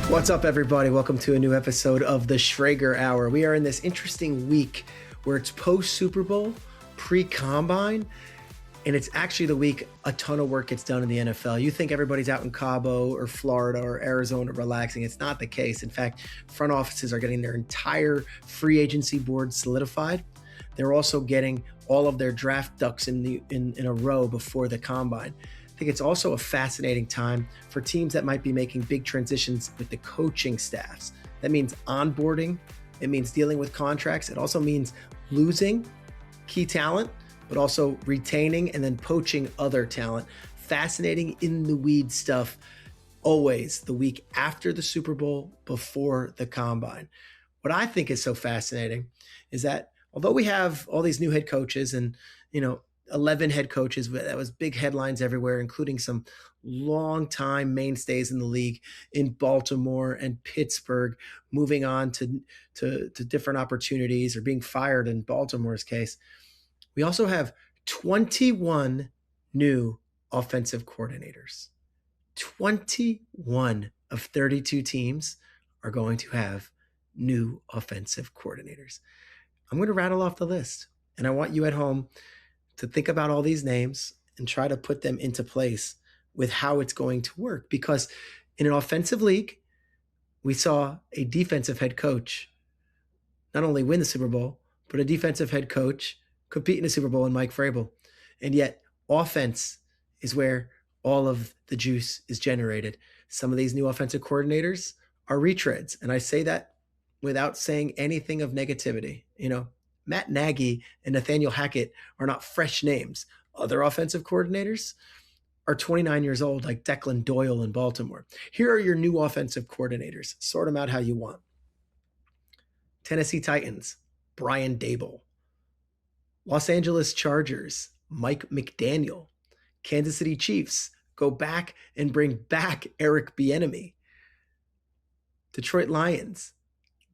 What's up, everybody? Welcome to a new episode of the Schrager Hour. We are in this interesting week where it's post-Super Bowl, pre-combine, and it's actually the week a ton of work gets done in the NFL. You think everybody's out in Cabo or Florida or Arizona relaxing. It's not the case. In fact, front offices are getting their entire free agency board solidified. They're also getting all of their draft ducks in a row before the combine. I think it's also a fascinating time for teams that might be making big transitions with the coaching staffs. That means onboarding. It means dealing with contracts. It also means losing key talent, but also retaining and then poaching other talent. Fascinating in the weeds stuff, always the week after the Super Bowl, before the combine. What I think is so fascinating is that although we have all these new head coaches and, 11 head coaches, that was big headlines everywhere, including some longtime mainstays in the league in Baltimore and Pittsburgh, moving on to different opportunities or being fired in Baltimore's case. We also have 21 new offensive coordinators. 21 of 32 teams are going to have new offensive coordinators. I'm going to rattle off the list, and I want you at home to think about all these names and try to put them into place with how it's going to work. Because in an offensive league, we saw a defensive head coach not only win the Super Bowl, but a defensive head coach compete in the Super Bowl in Mike Vrabel. And yet offense is where all of the juice is generated. Some of these new offensive coordinators are retreads. And I say that without saying anything of negativity. Matt Nagy and Nathaniel Hackett are not fresh names. Other offensive coordinators are 29 years old, like Declan Doyle in Baltimore. Here are your new offensive coordinators. Sort them out how you want. Tennessee Titans, Brian Daboll. Los Angeles Chargers, Mike McDaniel. Kansas City Chiefs, go back and bring back Eric Bieniemy. Detroit Lions,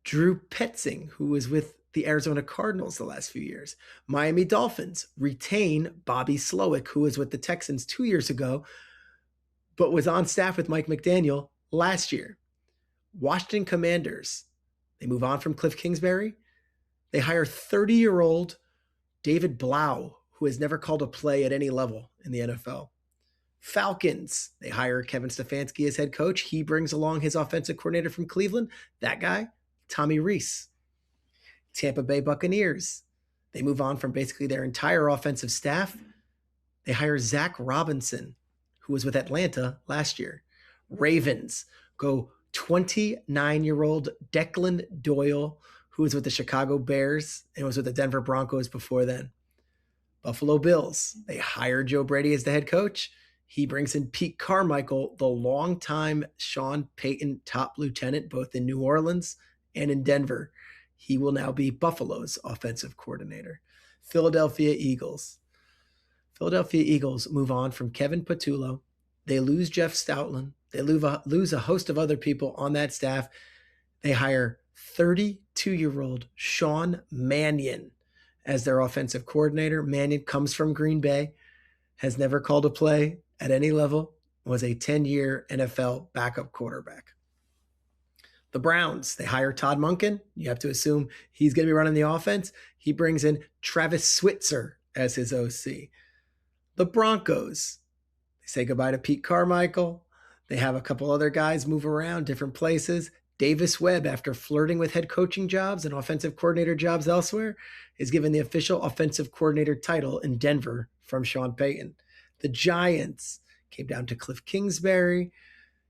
Drew Petzing, who was with the Arizona Cardinals the last few years. Miami Dolphins retain Bobby Slowick, who was with the Texans 2 years ago, but was on staff with Mike McDaniel last year. Washington Commanders, they move on from Cliff Kingsbury. They hire 30-year-old David Blau, who has never called a play at any level in the NFL. Falcons, they hire Kevin Stefanski as head coach. He brings along his offensive coordinator from Cleveland. That guy, Tommy Reese. Tampa Bay Buccaneers, they move on from basically their entire offensive staff. They hire Zach Robinson, who was with Atlanta last year. Ravens go 29-year-old Declan Doyle, who was with the Chicago Bears and was with the Denver Broncos before then. Buffalo Bills, they hire Joe Brady as the head coach. He brings in Pete Carmichael, the longtime Sean Payton top lieutenant, both in New Orleans and in Denver. He will now be Buffalo's offensive coordinator. Philadelphia Eagles. Philadelphia Eagles move on from Kevin Patullo. They lose Jeff Stoutland. They lose a host of other people on that staff. They hire 32-year-old Sean Mannion as their offensive coordinator. Mannion comes from Green Bay, has never called a play at any level, was a 10-year NFL backup quarterback. The Browns, they hire Todd Monken. You have to assume he's going to be running the offense. He brings in Travis Switzer as his OC. The Broncos, they say goodbye to Pete Carmichael. They have a couple other guys move around different places. Davis Webb, after flirting with head coaching jobs and offensive coordinator jobs elsewhere, is given the official offensive coordinator title in Denver from Sean Payton. The Giants came down to Cliff Kingsbury,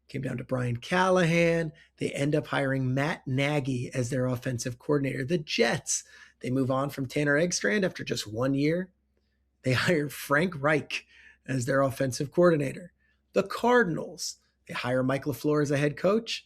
came down to Brian Callahan. They end up hiring Matt Nagy as their offensive coordinator. The Jets, they move on from Tanner Eggstrand after just 1 year. They hire Frank Reich as their offensive coordinator. The Cardinals, they hire Mike LaFleur as a head coach.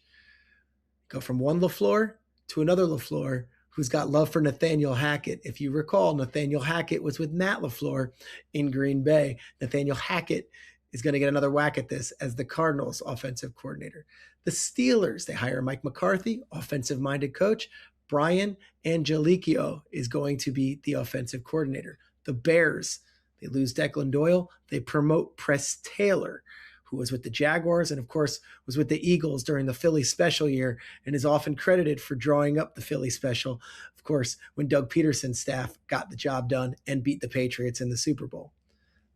Go from one LaFleur to another LaFleur who's got love for Nathaniel Hackett. If you recall, Nathaniel Hackett was with Matt LaFleur in Green Bay. Nathaniel Hackett is going to get another whack at this as the Cardinals offensive coordinator. The Steelers, they hire Mike McCarthy, offensive-minded coach. Brian Angelicchio is going to be the offensive coordinator. The Bears, they lose Declan Doyle. They promote Press Taylor, who was with the Jaguars and, of course, was with the Eagles during the Philly special year and is often credited for drawing up the Philly special, of course, when Doug Peterson's staff got the job done and beat the Patriots in the Super Bowl.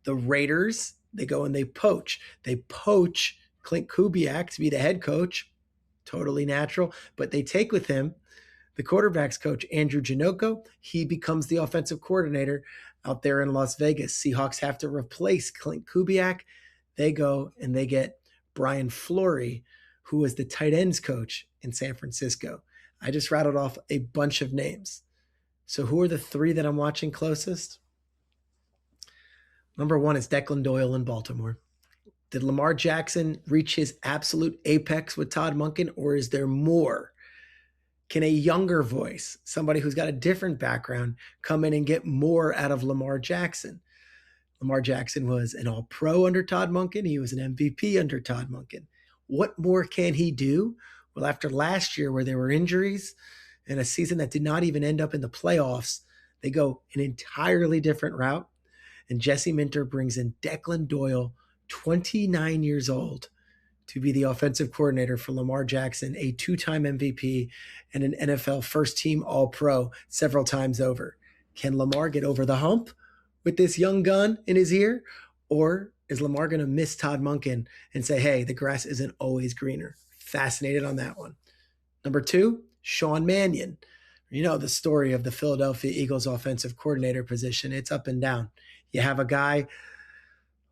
The Raiders, they go and they poach. They poach Clint Kubiak to be the head coach. Totally natural. But they take with him the quarterback's coach, Andrew Janocko. He becomes the offensive coordinator out there in Las Vegas. Seahawks have to replace Clint Kubiak. They go and they get Brian Fleury, who was the tight ends coach in San Francisco. I just rattled off a bunch of names. So who are the three that I'm watching closest? Number one is Declan Doyle in Baltimore. Did Lamar Jackson reach his absolute apex with Todd Monken, or is there more? Can a younger voice, somebody who's got a different background, come in and get more out of Lamar Jackson? Lamar Jackson was an all-pro under Todd Monken. He was an MVP under Todd Monken. What more can he do? Well, after last year where there were injuries and a season that did not even end up in the playoffs, they go an entirely different route. And Jesse Minter brings in Declan Doyle, 29 years old, to be the offensive coordinator for Lamar Jackson, a two-time MVP and an NFL first-team All-Pro several times over. Can Lamar get over the hump with this young gun in his ear? Or is Lamar going to miss Todd Monken and say, hey, the grass isn't always greener? Fascinated on that one. Number two, Sean Mannion. You know the story of the Philadelphia Eagles offensive coordinator position. It's up and down. You have a guy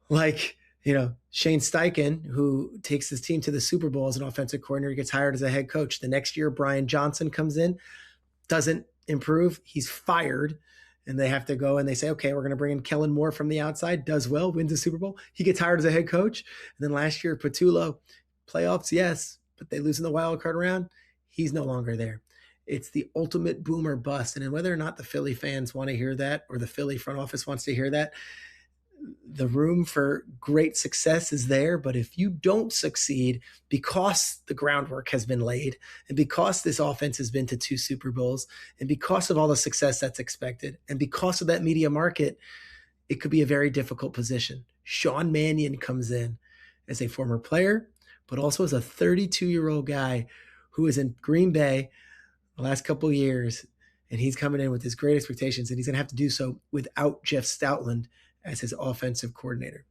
like, Shane Steichen, who takes his team to the Super Bowl as an offensive coordinator, gets hired as a head coach. The next year, Brian Johnson comes in, doesn't improve. He's fired. And they have to go and they say, okay, we're going to bring in Kellen Moore from the outside, does well, wins the Super Bowl. He gets hired as a head coach. And then last year, Patullo, playoffs, yes, but they lose in the wild card round. He's no longer there. It's the ultimate boomer bust. And whether or not the Philly fans want to hear that or the Philly front office wants to hear that, the room for great success is there. But if you don't succeed because the groundwork has been laid and because this offense has been to 2 Super Bowls and because of all the success that's expected and because of that media market, it could be a very difficult position. Sean Mannion comes in as a former player, but also as a 32-year-old guy who is in Green Bay the last couple of years, and he's coming in with his great expectations, and he's going to have to do so without Jeff Stoutland as his offensive coordinator.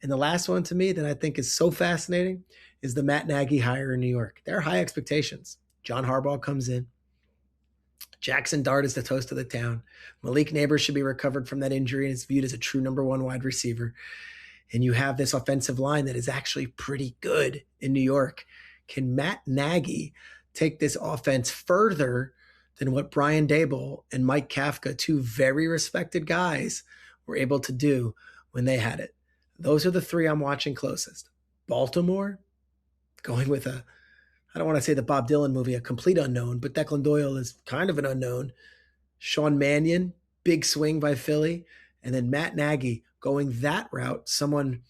And the last one to me that I think is so fascinating is the Matt Nagy hire in New York. There are high expectations. John Harbaugh comes in. Jackson Dart is the toast of the town. Malik Neighbors should be recovered from that injury and is viewed as a true number 1 wide receiver. And you have this offensive line that is actually pretty good in New York. Can Matt Nagy take this offense further than what Brian Daboll and Mike Kafka, 2 very respected guys, were able to do when they had it? Those are the 3 I'm watching closest. Baltimore, going with I don't want to say the Bob Dylan movie, a complete unknown, but Declan Doyle is kind of an unknown. Sean Mannion, big swing by Philly. And then Matt Nagy going that route, someone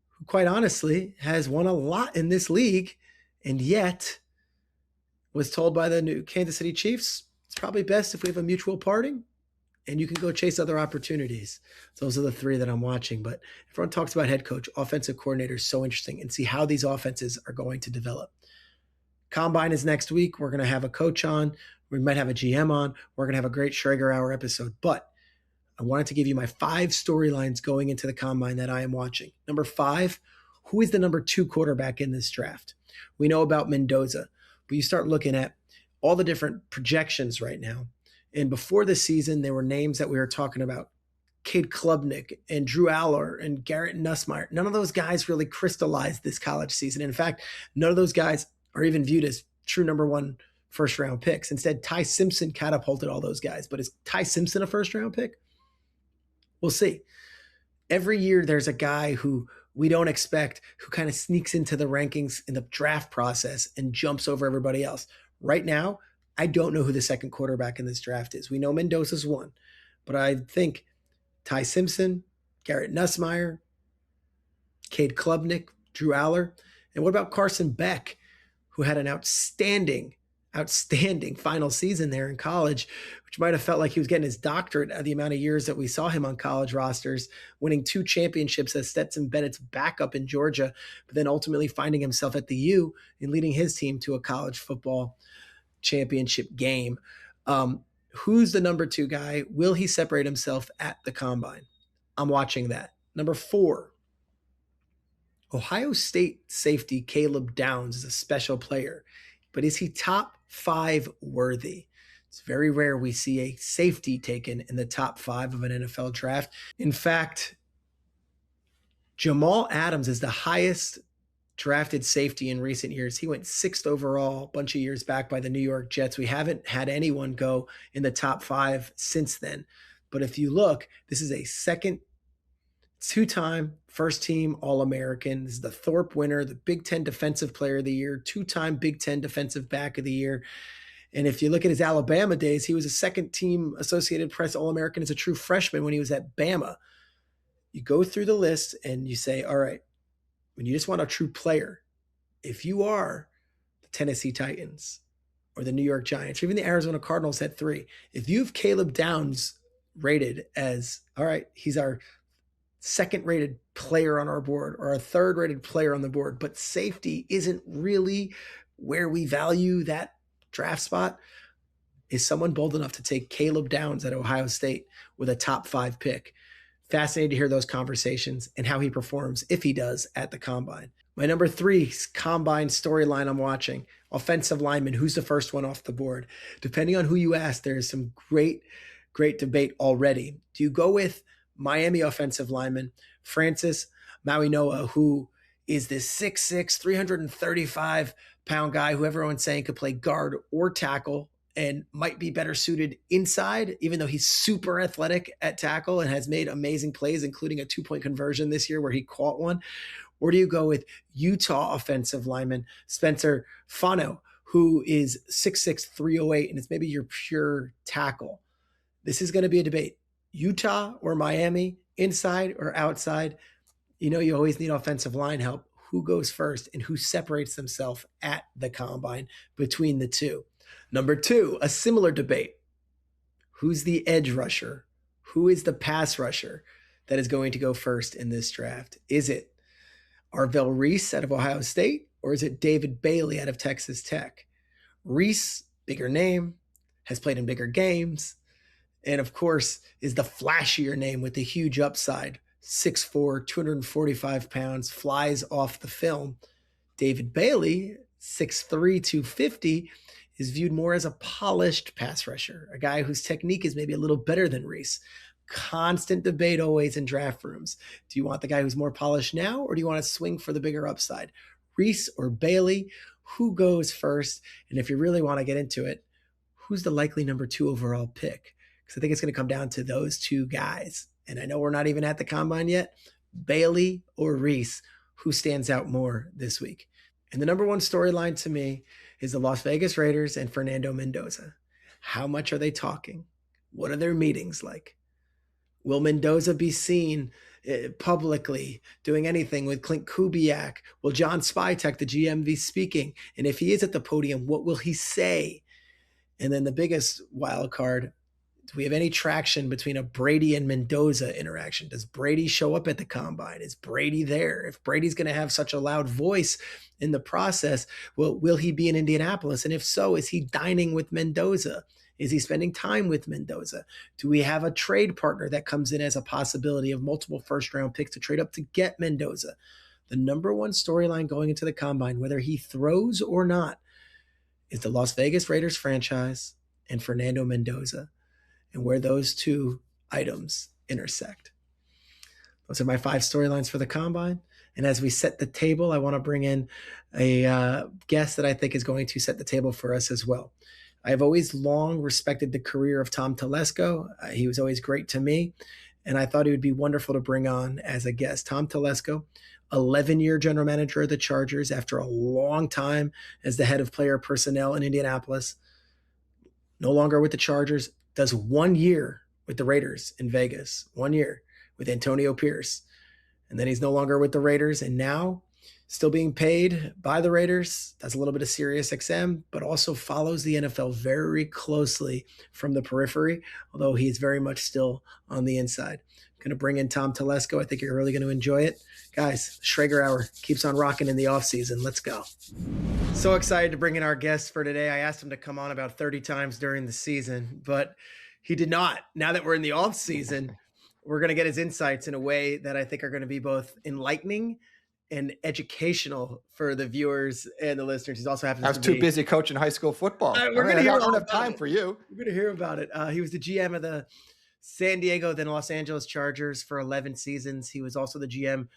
who quite honestly has won a lot in this league and yet was told by the new Kansas City Chiefs, it's probably best if we have a mutual parting and you can go chase other opportunities. Those are the 3 that I'm watching. But everyone talks about head coach, offensive coordinator is so interesting, and see how these offenses are going to develop. Combine is next week. We're going to have a coach on. We might have a GM on. We're going to have a great Schrager Hour episode. But I wanted to give you my 5 storylines going into the Combine that I am watching. Number 5, who is the number 2 quarterback in this draft? We know about Mendoza, but you start looking at all the different projections right now. And before the season, there were names that we were talking about. Cade Klubnik and Drew Aller and Garrett Nussmeier. None of those guys really crystallized this college season. In fact, none of those guys are even viewed as true number 1 first-round picks. Instead, Ty Simpson catapulted all those guys. But is Ty Simpson a first-round pick? We'll see. Every year, there's a guy who we don't expect, who kind of sneaks into the rankings in the draft process and jumps over everybody else. Right now, I don't know who the second quarterback in this draft is. We know Mendoza's 1, but I think Ty Simpson, Garrett Nussmeier, Cade Klubnik, Drew Aller, and what about Carson Beck, who had an outstanding outstanding final season there in college, which might have felt like he was getting his doctorate at the amount of years that we saw him on college rosters, winning 2 championships as Stetson Bennett's backup in Georgia, but then ultimately finding himself at the U and leading his team to a college football championship game. Who's the number 2 guy? Will he separate himself at the combine? I'm watching that. Number 4, Ohio State safety Caleb Downs is a special player, but is he top 5 worthy? It's very rare we see a safety taken in the top 5 of an NFL draft. In fact, Jamal Adams is the highest drafted safety in recent years. He went 6th overall a bunch of years back by the New York Jets. We haven't had anyone go in the top 5 since then. But if you look, this is a second 2-time first-team All-American. This is the Thorpe winner, the Big Ten Defensive Player of the Year, 2-time Big Ten Defensive Back of the Year. And if you look at his Alabama days, he was a second-team Associated Press All-American as a true freshman when he was at Bama. You go through the list and you say, all right, when you just want a true player, if you are the Tennessee Titans or the New York Giants or even the Arizona Cardinals at 3, if you have Caleb Downs rated as, all right, he's our second-rated player on our board or a third-rated player on the board, but safety isn't really where we value that draft spot, is someone bold enough to take Caleb Downs at Ohio State with a top 5 pick? Fascinated to hear those conversations and how he performs, if he does, at the combine. My number 3 combine storyline I'm watching, offensive lineman. Who's the first one off the board? Depending on who you ask, there's some great debate already. Do you go with Miami offensive lineman Francis Mauigoa, who is this 6'6", 335-pound guy who everyone's saying could play guard or tackle and might be better suited inside, even though he's super athletic at tackle and has made amazing plays, including a 2-point conversion this year where he caught one? Or do you go with Utah offensive lineman Spencer Fano, who is 6'6", 308, and it's maybe your pure tackle? This is going to be a debate. Utah or Miami, inside or outside? You know, you always need offensive line help. Who goes first and who separates themselves at the combine between the two? Number 2, a similar debate. Who's the edge rusher? Who is the pass rusher that is going to go first in this draft? Is it Arvell Reese out of Ohio State, or is it David Bailey out of Texas Tech? Reese, bigger name, has played in bigger games, and of course is the flashier name with the huge upside. 6'4", 245 pounds, flies off the film. David Bailey, 6'3", 250, is viewed more as a polished pass rusher, a guy whose technique is maybe a little better than Reese. Constant debate always in draft rooms. Do you want the guy who's more polished now, or do you want to swing for the bigger upside? Reese or Bailey, who goes first? And if you really want to get into it, who's the likely number 2 overall pick? Because I think it's going to come down to those 2 guys. And I know we're not even at the combine yet. Bailey or Reese, who stands out more this week? And the number 1 storyline to me is the Las Vegas Raiders and Fernando Mendoza. How much are they talking? What are their meetings like? Will Mendoza be seen publicly doing anything with Clint Kubiak? Will John Spytek, the GM, be speaking? And if he is at the podium, what will he say? And then the biggest wild card, do we have any traction between a Brady and Mendoza interaction? Does Brady show up at the combine? Is Brady there? If Brady's going to have such a loud voice in the process, will he be in Indianapolis? And if so, is he dining with Mendoza? Is he spending time with Mendoza? Do we have a trade partner that comes in as a possibility of multiple first-round picks to trade up to get Mendoza? The number 1 storyline going into the combine, whether he throws or not, is the Las Vegas Raiders franchise and Fernando Mendoza, and where those 2 items intersect. Those are my 5 storylines for the combine. And as we set the table, I want to bring in a guest that I think is going to set the table for us as well. I've always long respected the career of Tom Telesco. He was always great to me, and I thought he would be wonderful to bring on as a guest. Tom Telesco, 11-year general manager of the Chargers after a long time as the head of player personnel in Indianapolis. No longer with the Chargers, does 1 year with the Raiders in Vegas, 1 year with Antonio Pierce. And then he's no longer with the Raiders, and now still being paid by the Raiders, does a little bit of Sirius XM, but also follows the NFL very closely from the periphery, although he's very much still on the inside. Going to bring in Tom Telesco. I think you're really going to enjoy it. Guys, Schrager Hour keeps on rocking in the offseason. Let's go. So excited to bring in our guest for today. I asked him to come on about 30 times during the season, but he did not. Now that we're in the offseason, we're going to get his insights in a way that I think are going to be both enlightening and educational for the viewers and the listeners. He's also happens I was too busy coaching high school football. I don't have time for you. We're going to hear about it. He was the GM of the San Diego, then Los Angeles Chargers for 11 seasons. He was also the GM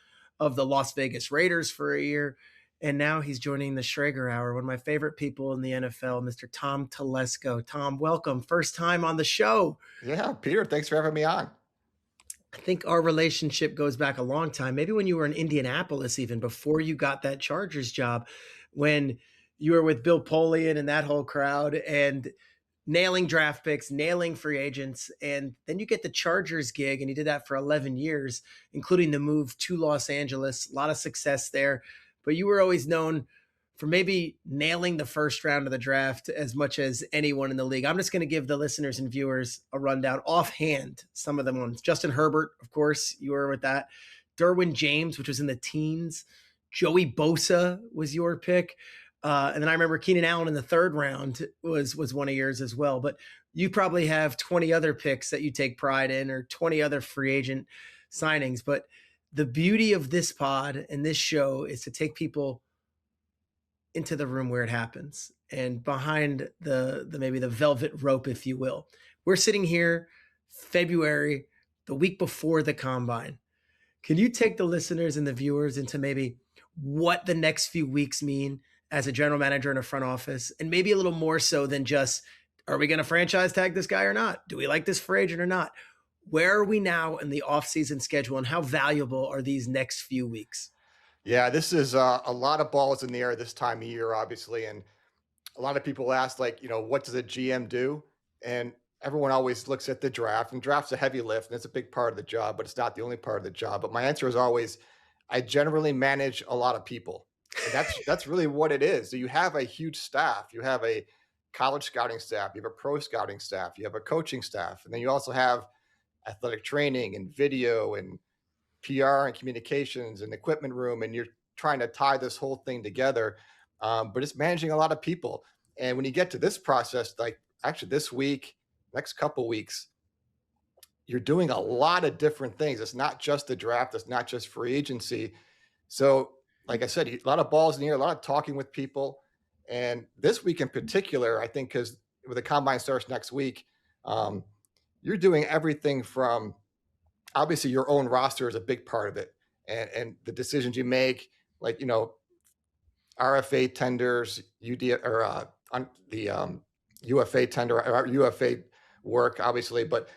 of the Las Vegas Raiders for a year. And now he's joining the Schrager Hour, one of my favorite people in the NFL, Mr. Tom Telesco. Tom, welcome. First time on the show. Yeah, Peter, thanks for having me on. I think our relationship goes back a long time, maybe when you were in Indianapolis, even before you got that Chargers job, when you were with Bill Polian and that whole crowd and nailing draft picks, nailing free agents. And then you get the Chargers gig, and you did that for 11 years, including the move to Los Angeles. A lot of success there. But you were always known for maybe nailing the first round of the draft as much as anyone in the league. I'm just going to give the listeners and viewers a rundown offhand. Some of them ones. Justin Herbert, of course, you were with that. Derwin James, which was in the teens. Joey Bosa was your pick. And then I remember Keenan Allen in the third round was one of yours as well. But you probably have 20 other picks that you take pride in, or 20 other free agent signings. But the beauty of this pod and this show is to take people into the room where it happens and behind the maybe the velvet rope, if you will. We're sitting here February, the week before the combine. Can you take the listeners and the viewers into maybe what the next few weeks mean as a general manager in a front office, and maybe a little more so than just, are we going to franchise tag this guy or not? Do we like this free agent or not? Where are we now in the offseason schedule, and how valuable are these next few weeks? Yeah, this is a lot of balls in the air this time of year, obviously. And a lot of people ask, like, what does a GM do? And everyone always looks at the draft, and draft's a heavy lift, and it's a big part of the job, but it's not the only part of the job. But my answer is always, I generally manage a lot of people. And that's really what it is. So you have a huge staff. You have a college scouting staff. You have a pro scouting staff. You have a coaching staff. And then you also have athletic training and video and PR and communications and equipment room. And you're trying to tie this whole thing together. But it's managing a lot of people. And when you get to this process, like actually this week, next couple weeks, you're doing a lot of different things. It's not just the draft. It's not just free agency. So like I said, a lot of balls in the air, a lot of talking with people. And this week in particular, I think, because with the combine starts next week, you're doing everything from, obviously your own roster is a big part of it. And the decisions you make, like, RFA tenders, the UFA tender, or UFA work, obviously, but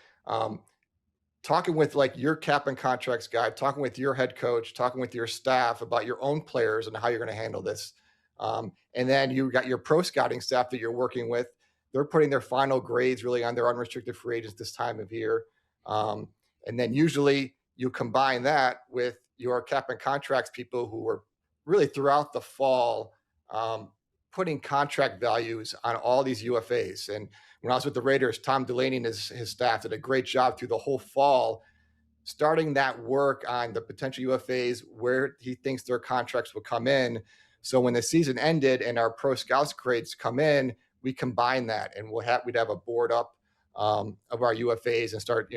talking with like your cap and contracts guy, talking with your head coach, talking with your staff about your own players and how you're going to handle this. And then you got your pro scouting staff that you're working with. They're putting their final grades really on their unrestricted free agents this time of year. And then usually you combine that with your cap and contracts people who were really throughout the fall putting contract values on all these UFAs. And when I was with the Raiders, Tom Delaney and his staff did a great job through the whole fall, starting that work on the potential UFAs, where he thinks their contracts will come in. So when the season ended and our pro scouts grades come in, we combine that, and we'd have a board up of our UFAs and start,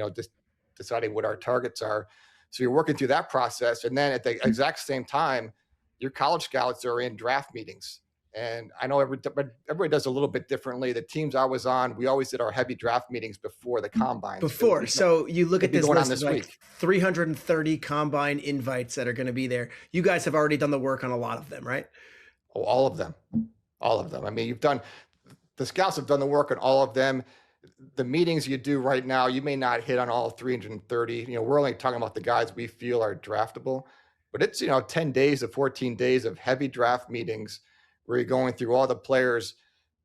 deciding what our targets are. So you're working through that process. And then at the exact same time, your college scouts are in draft meetings. And I know everybody does a little bit differently. The teams I was on, we always did our heavy draft meetings before the combine. So you look at this list of like 330 combine invites that are going to be there. You guys have already done the work on a lot of them, right? Oh, all of them. I mean, the scouts have done the work on all of them. The meetings you do right now, you may not hit on all 330. We're only talking about the guys we feel are draftable, but it's, 10 days to 14 days of heavy draft meetings where you're going through all the players,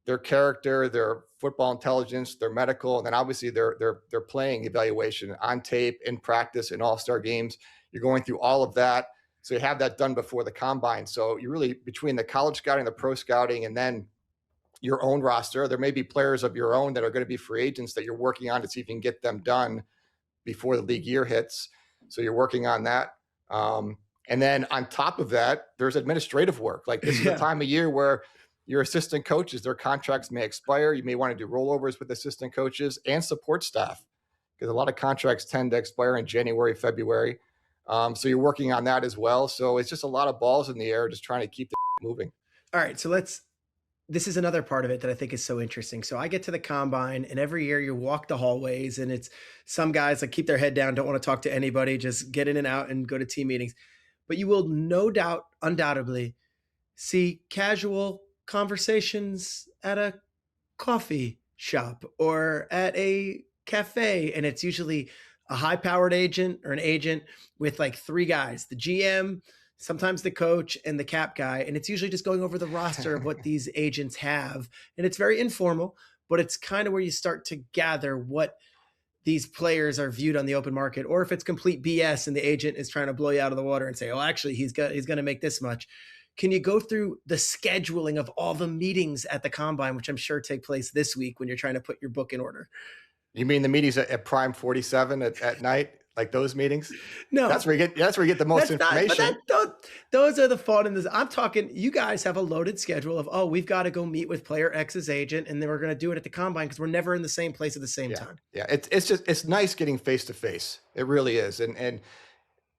their character, their football intelligence, their medical, and then obviously their playing evaluation on tape, in practice, in all-star games. You're going through all of that. So you have that done before the combine. So you really, between the college scouting, the pro scouting, and then your own roster, there may be players of your own that are going to be free agents that you're working on to see if you can get them done before the league year hits. So you're working on that. And then on top of that, there's administrative work. Like this is the time of year where your assistant coaches, their contracts may expire. You may want to do rollovers with assistant coaches and support staff because a lot of contracts tend to expire in January, February. So you're working on that as well. So it's just a lot of balls in the air, just trying to keep the moving. All right. So this is another part of it that I think is so interesting. So I get to the combine and every year you walk the hallways and it's some guys like keep their head down, don't want to talk to anybody, just get in and out and go to team meetings. But you will no doubt, undoubtedly, see casual conversations at a coffee shop or at a cafe. And it's usually a high-powered agent or an agent with like three guys, the GM, sometimes the coach, and the cap guy. And it's usually just going over the roster of what these agents have. And it's very informal, but it's kind of where you start to gather what these players are viewed on the open market, or if it's complete BS and the agent is trying to blow you out of the water and say, oh, actually, he's going to make this much. Can you go through the scheduling of all the meetings at the combine, which I'm sure take place this week when you're trying to put your book in order? You mean the meetings at Prime 47 at night, like those meetings? No, that's where you get the most information. Those are the fun in this. I'm talking. You guys have a loaded schedule of we've got to go meet with player X's agent, and then we're going to do it at the combine because we're never in the same place at the same time. Yeah, it's nice getting face to face. It really is, and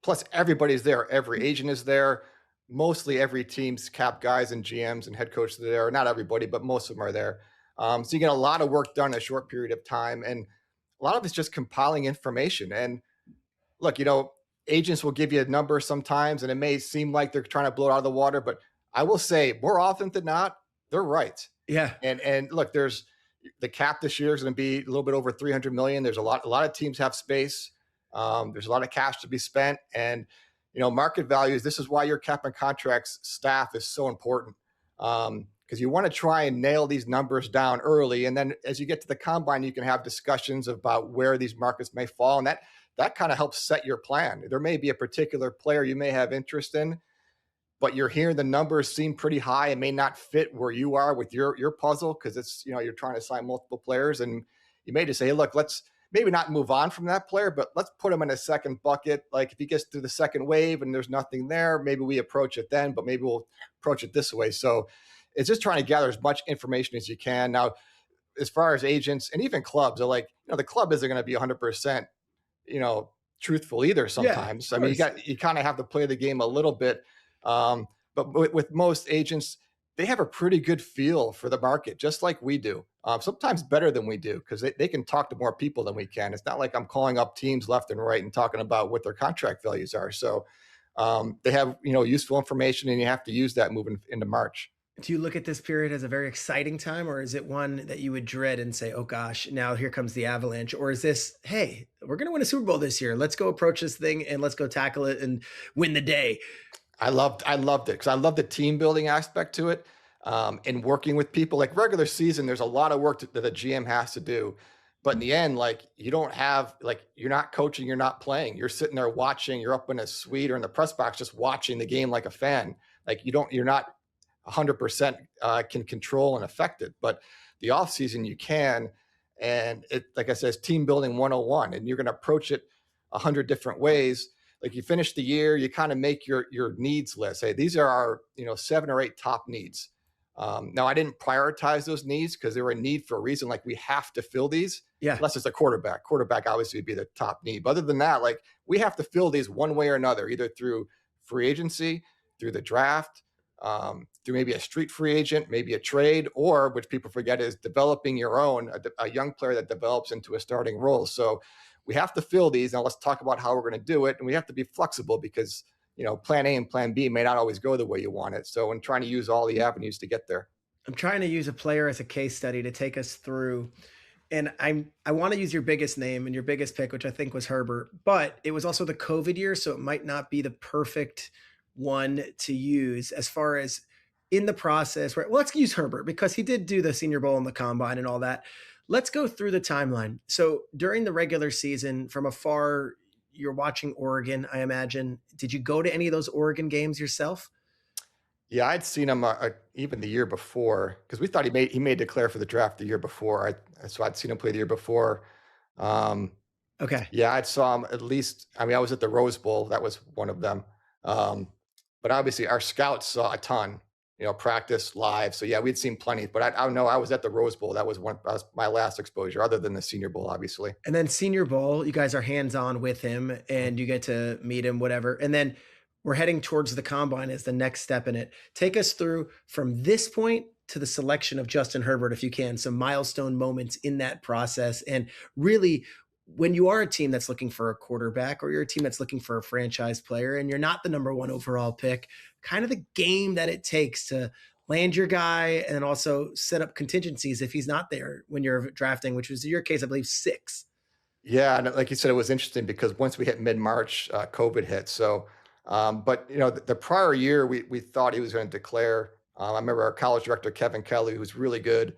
plus everybody's there. Every agent is there. Mostly every team's cap guys and GMs and head coaches are there. Not everybody, but most of them are there. So you get a lot of work done in a short period of time. And a lot of it's just compiling information. And look, agents will give you a number sometimes, and it may seem like they're trying to blow it out of the water, but I will say more often than not, they're right. Yeah. And look, there's the cap this year is going to be a little bit over 300 million. There's a lot of teams have space. There's a lot of cash to be spent, and market values. This is why your cap and contracts staff is so important. Because you want to try and nail these numbers down early. And then as you get to the combine, you can have discussions about where these markets may fall. And that kind of helps set your plan. There may be a particular player you may have interest in, but you're hearing the numbers seem pretty high and may not fit where you are with your puzzle. Cause it's, you're trying to sign multiple players, and you may just say, hey, look, let's maybe not move on from that player, but let's put him in a second bucket. Like if he gets through the second wave and there's nothing there, maybe we approach it then, but maybe we'll approach it this way. So it's just trying to gather as much information as you can. Now, as far as agents and even clubs are like, the club isn't going to be 100%, truthful either sometimes. I mean, you kind of have to play the game a little bit. But with most agents, they have a pretty good feel for the market, just like we do. Sometimes better than we do, because they can talk to more people than we can. It's not like I'm calling up teams left and right and talking about what their contract values are. So they have, useful information, and you have to use that moving into March. Do you look at this period as a very exciting time, or is it one that you would dread and say, oh gosh, now here comes the avalanche? Or is this, hey, we're going to win a Super Bowl this year. Let's go approach this thing and let's go tackle it and win the day. I loved it because I love the team building aspect to it. And working with people. Like regular season, there's a lot of work that a GM has to do. But in the end, you don't have, you're not coaching, you're not playing. You're sitting there watching, you're up in a suite or in the press box just watching the game like a fan. You're not 100% can control and affect it. But the offseason you can. And it, like I said, it's team building 101. And you're going to approach it 100 different ways. Like you finish the year, you kind of make your needs list. Hey, these are our 7 or 8 top needs. Now I didn't prioritize those needs because they were a need for a reason. Like we have to fill these, unless it's a quarterback. Quarterback obviously would be the top need. But other than that, we have to fill these one way or another, either through free agency, through the draft, through maybe a street free agent, maybe a trade, or which people forget is developing your own, a young player that develops into a starting role. So we have to fill these. Now let's talk about how we're going to do it. And we have to be flexible because plan A and plan B may not always go the way you want it. So I'm trying to use all the avenues to get there. I'm trying to use a player as a case study to take us through. And I want to use your biggest name and your biggest pick, which I think was Herbert, but it was also the COVID year. So it might not be the perfect one to use as far as in the process. Right? Well, let's use Herbert because he did do the Senior Bowl and the Combine and all that. Let's go through the timeline. So during the regular season from afar, you're watching Oregon, I imagine. Did you go to any of those Oregon games yourself? Yeah, I'd seen him even the year before because we thought he may declare for the draft the year before. So I'd seen him play the year before. Okay. Yeah, I saw him at least. I mean, I was at the Rose Bowl. That was one of them. But obviously, our scouts saw a ton. Practice live. So yeah, we'd seen plenty. But I don't know. I was at the Rose Bowl. That was my last exposure, other than the Senior Bowl, obviously. And then Senior Bowl, you guys are hands-on with him and you get to meet him, whatever. And then we're heading towards the combine as the next step in it. Take us through from this point to the selection of Justin Herbert, if you can, some milestone moments in that process. And really, when you are a team that's looking for a quarterback or you're a team that's looking for a franchise player and you're not the number 1 overall pick, kind of the game that it takes to land your guy and also set up contingencies if he's not there when you're drafting, which was your case, I believe, 6. Yeah, and like you said, it was interesting because once we hit mid-March, COVID hit. So, but the prior year we thought he was going to declare. I remember our college director Kevin Kelly, who was really good.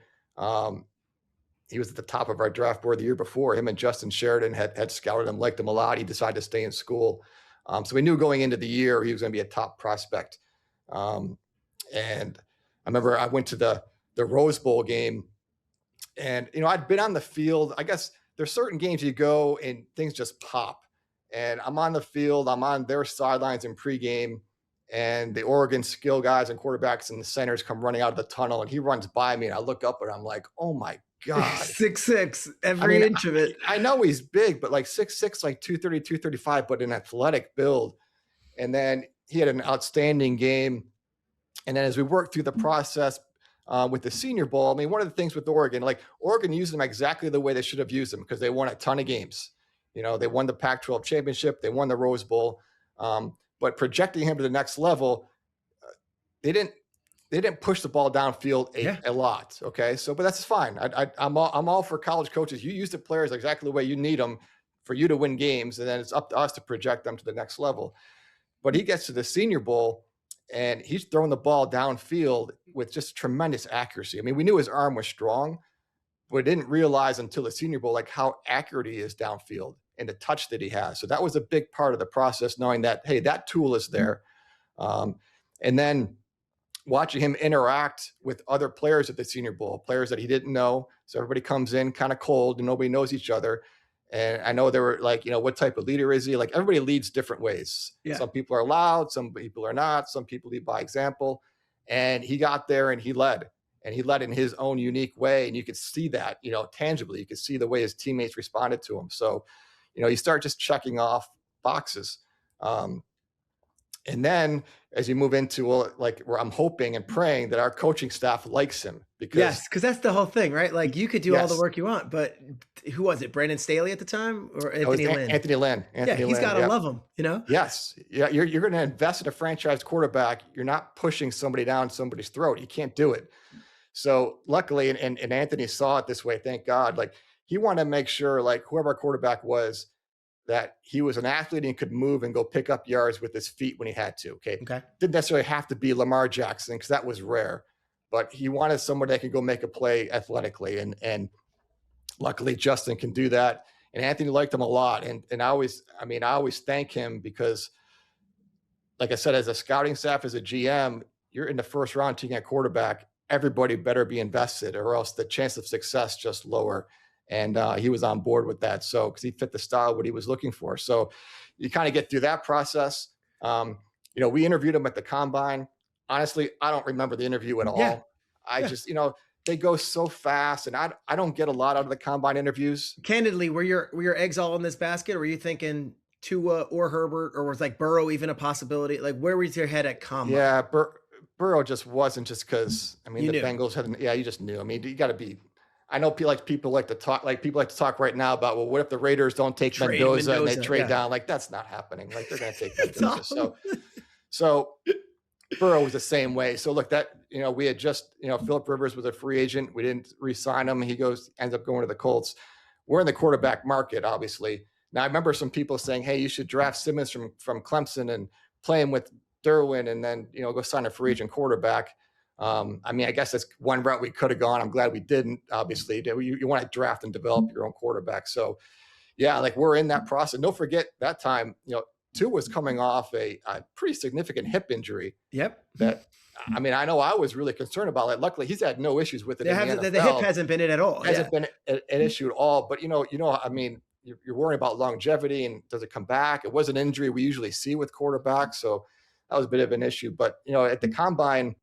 He was at the top of our draft board the year before. Him and Justin Sheridan had scouted him, liked him a lot. He decided to stay in school, so we knew going into the year he was going to be a top prospect. And I remember I went to the Rose Bowl game, and I'd been on the field. I guess there's certain games you go and things just pop. And I'm on the field, I'm on their sidelines in pregame, and the Oregon skill guys and quarterbacks and the centers come running out of the tunnel, and he runs by me, and I look up and I'm like, oh my God. 6'6", every inch of it. I know he's big, but like 6'6", like 230, 235, but an athletic build. And then he had an outstanding game. And then as we worked through the process with the Senior Bowl, I mean, one of the things with Oregon, like Oregon used them exactly the way they should have used them because they won a ton of games. They won the Pac-12 championship, they won the Rose Bowl, but projecting him to the next level, they didn't push the ball downfield a lot. Okay, but that's fine. I'm all for college coaches. You use the players exactly the way you need them for you to win games, and then it's up to us to project them to the next level. But he gets to the Senior Bowl, and he's throwing the ball downfield with just tremendous accuracy. I mean, we knew his arm was strong, but we didn't realize until the Senior Bowl like how accurate he is downfield and the touch that he has. So that was a big part of the process, knowing that, hey, that tool is there. And then watching him interact with other players at the Senior Bowl, players that he didn't know. So everybody comes in kind of cold and nobody knows each other. And I know they were like, what type of leader is he? Like everybody leads different ways. Yeah. Some people are loud, some people are not. Some people lead by example. And he got there and he led. And he led in his own unique way. And you could see that, tangibly. You could see the way his teammates responded to him. So, you start just checking off boxes. And then as you move into where I'm hoping and praying that our coaching staff likes him. Because that's the whole thing, right? Like you could do all the work you want, but who was it? Brandon Staley at the time or Anthony Lynn? Anthony Lynn. He's got to love him, Yes. Yeah. You're going to invest in a franchise quarterback. You're not pushing somebody down somebody's throat. You can't do it. So luckily, and Anthony saw it this way, thank God, like he wanted to make sure like whoever our quarterback was, that he was an athlete and could move and go pick up yards with his feet when he had to. Okay. Didn't necessarily have to be Lamar Jackson because that was rare, but he wanted somebody that could go make a play athletically. And luckily Justin can do that. And Anthony liked him a lot. And I always thank him because like I said, as a scouting staff, as a GM, you're in the first round taking a quarterback, everybody better be invested or else the chance of success just lower. And he was on board with that. So, because he fit the style, what he was looking for. So you kind of get through that process. We interviewed him at the combine. Honestly, I don't remember the interview at all. I just, they go so fast and I don't get a lot out of the combine interviews. Candidly, were your eggs all in this basket? Or were you thinking Tua or Herbert, or was like Burrow even a possibility? Like where was your head at combine? Yeah, Burrow just wasn't just because, the Bengals had, you just knew. You got to be, I know people like to talk right now about, well, what if the Raiders don't take Mendoza and they trade down? Like that's not happening. Like they're going to take Mendoza. So Burrow was the same way. So look, that, we had just, Phillip Rivers was a free agent. We didn't re-sign him. He ends up going to the Colts. We're in the quarterback market, obviously. Now I remember some people saying, hey, you should draft Simmons from Clemson and play him with Derwin and then, go sign a free agent quarterback. I guess that's one route we could have gone. I'm glad we didn't. Obviously, you want to draft and develop your own quarterback. So, Yeah, like we're in that process. Don't forget that time, Tua was coming off a pretty significant hip injury Yep. that, I mean, I know I was really concerned about it. Luckily, he's had no issues with it in the NFL. The hip hasn't been it at all. Hasn't been an issue at all. But, I mean, you're worrying about longevity and does it come back? It was an injury we usually see with quarterbacks. So that was a bit of an issue. But, at the combine,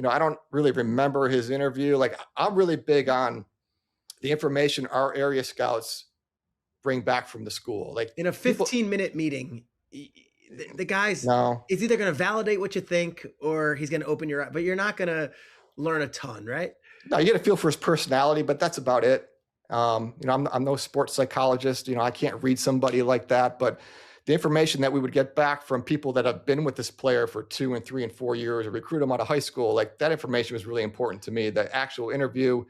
I don't really remember his interview. Like, I'm really big on the information our area scouts bring back from the school. Like in a 15-minute meeting, the guy's no, is either going to validate what you think or he's going to open your eyes, but you're not going to learn a ton, right? No, you get a feel for his personality, but that's about it. I'm no sports psychologist. I can't read somebody like that, but the information that we would get back from people that have been with this player for 2 and 3 and 4 years or recruit him out of high school, like that information was really important to me. The actual interview,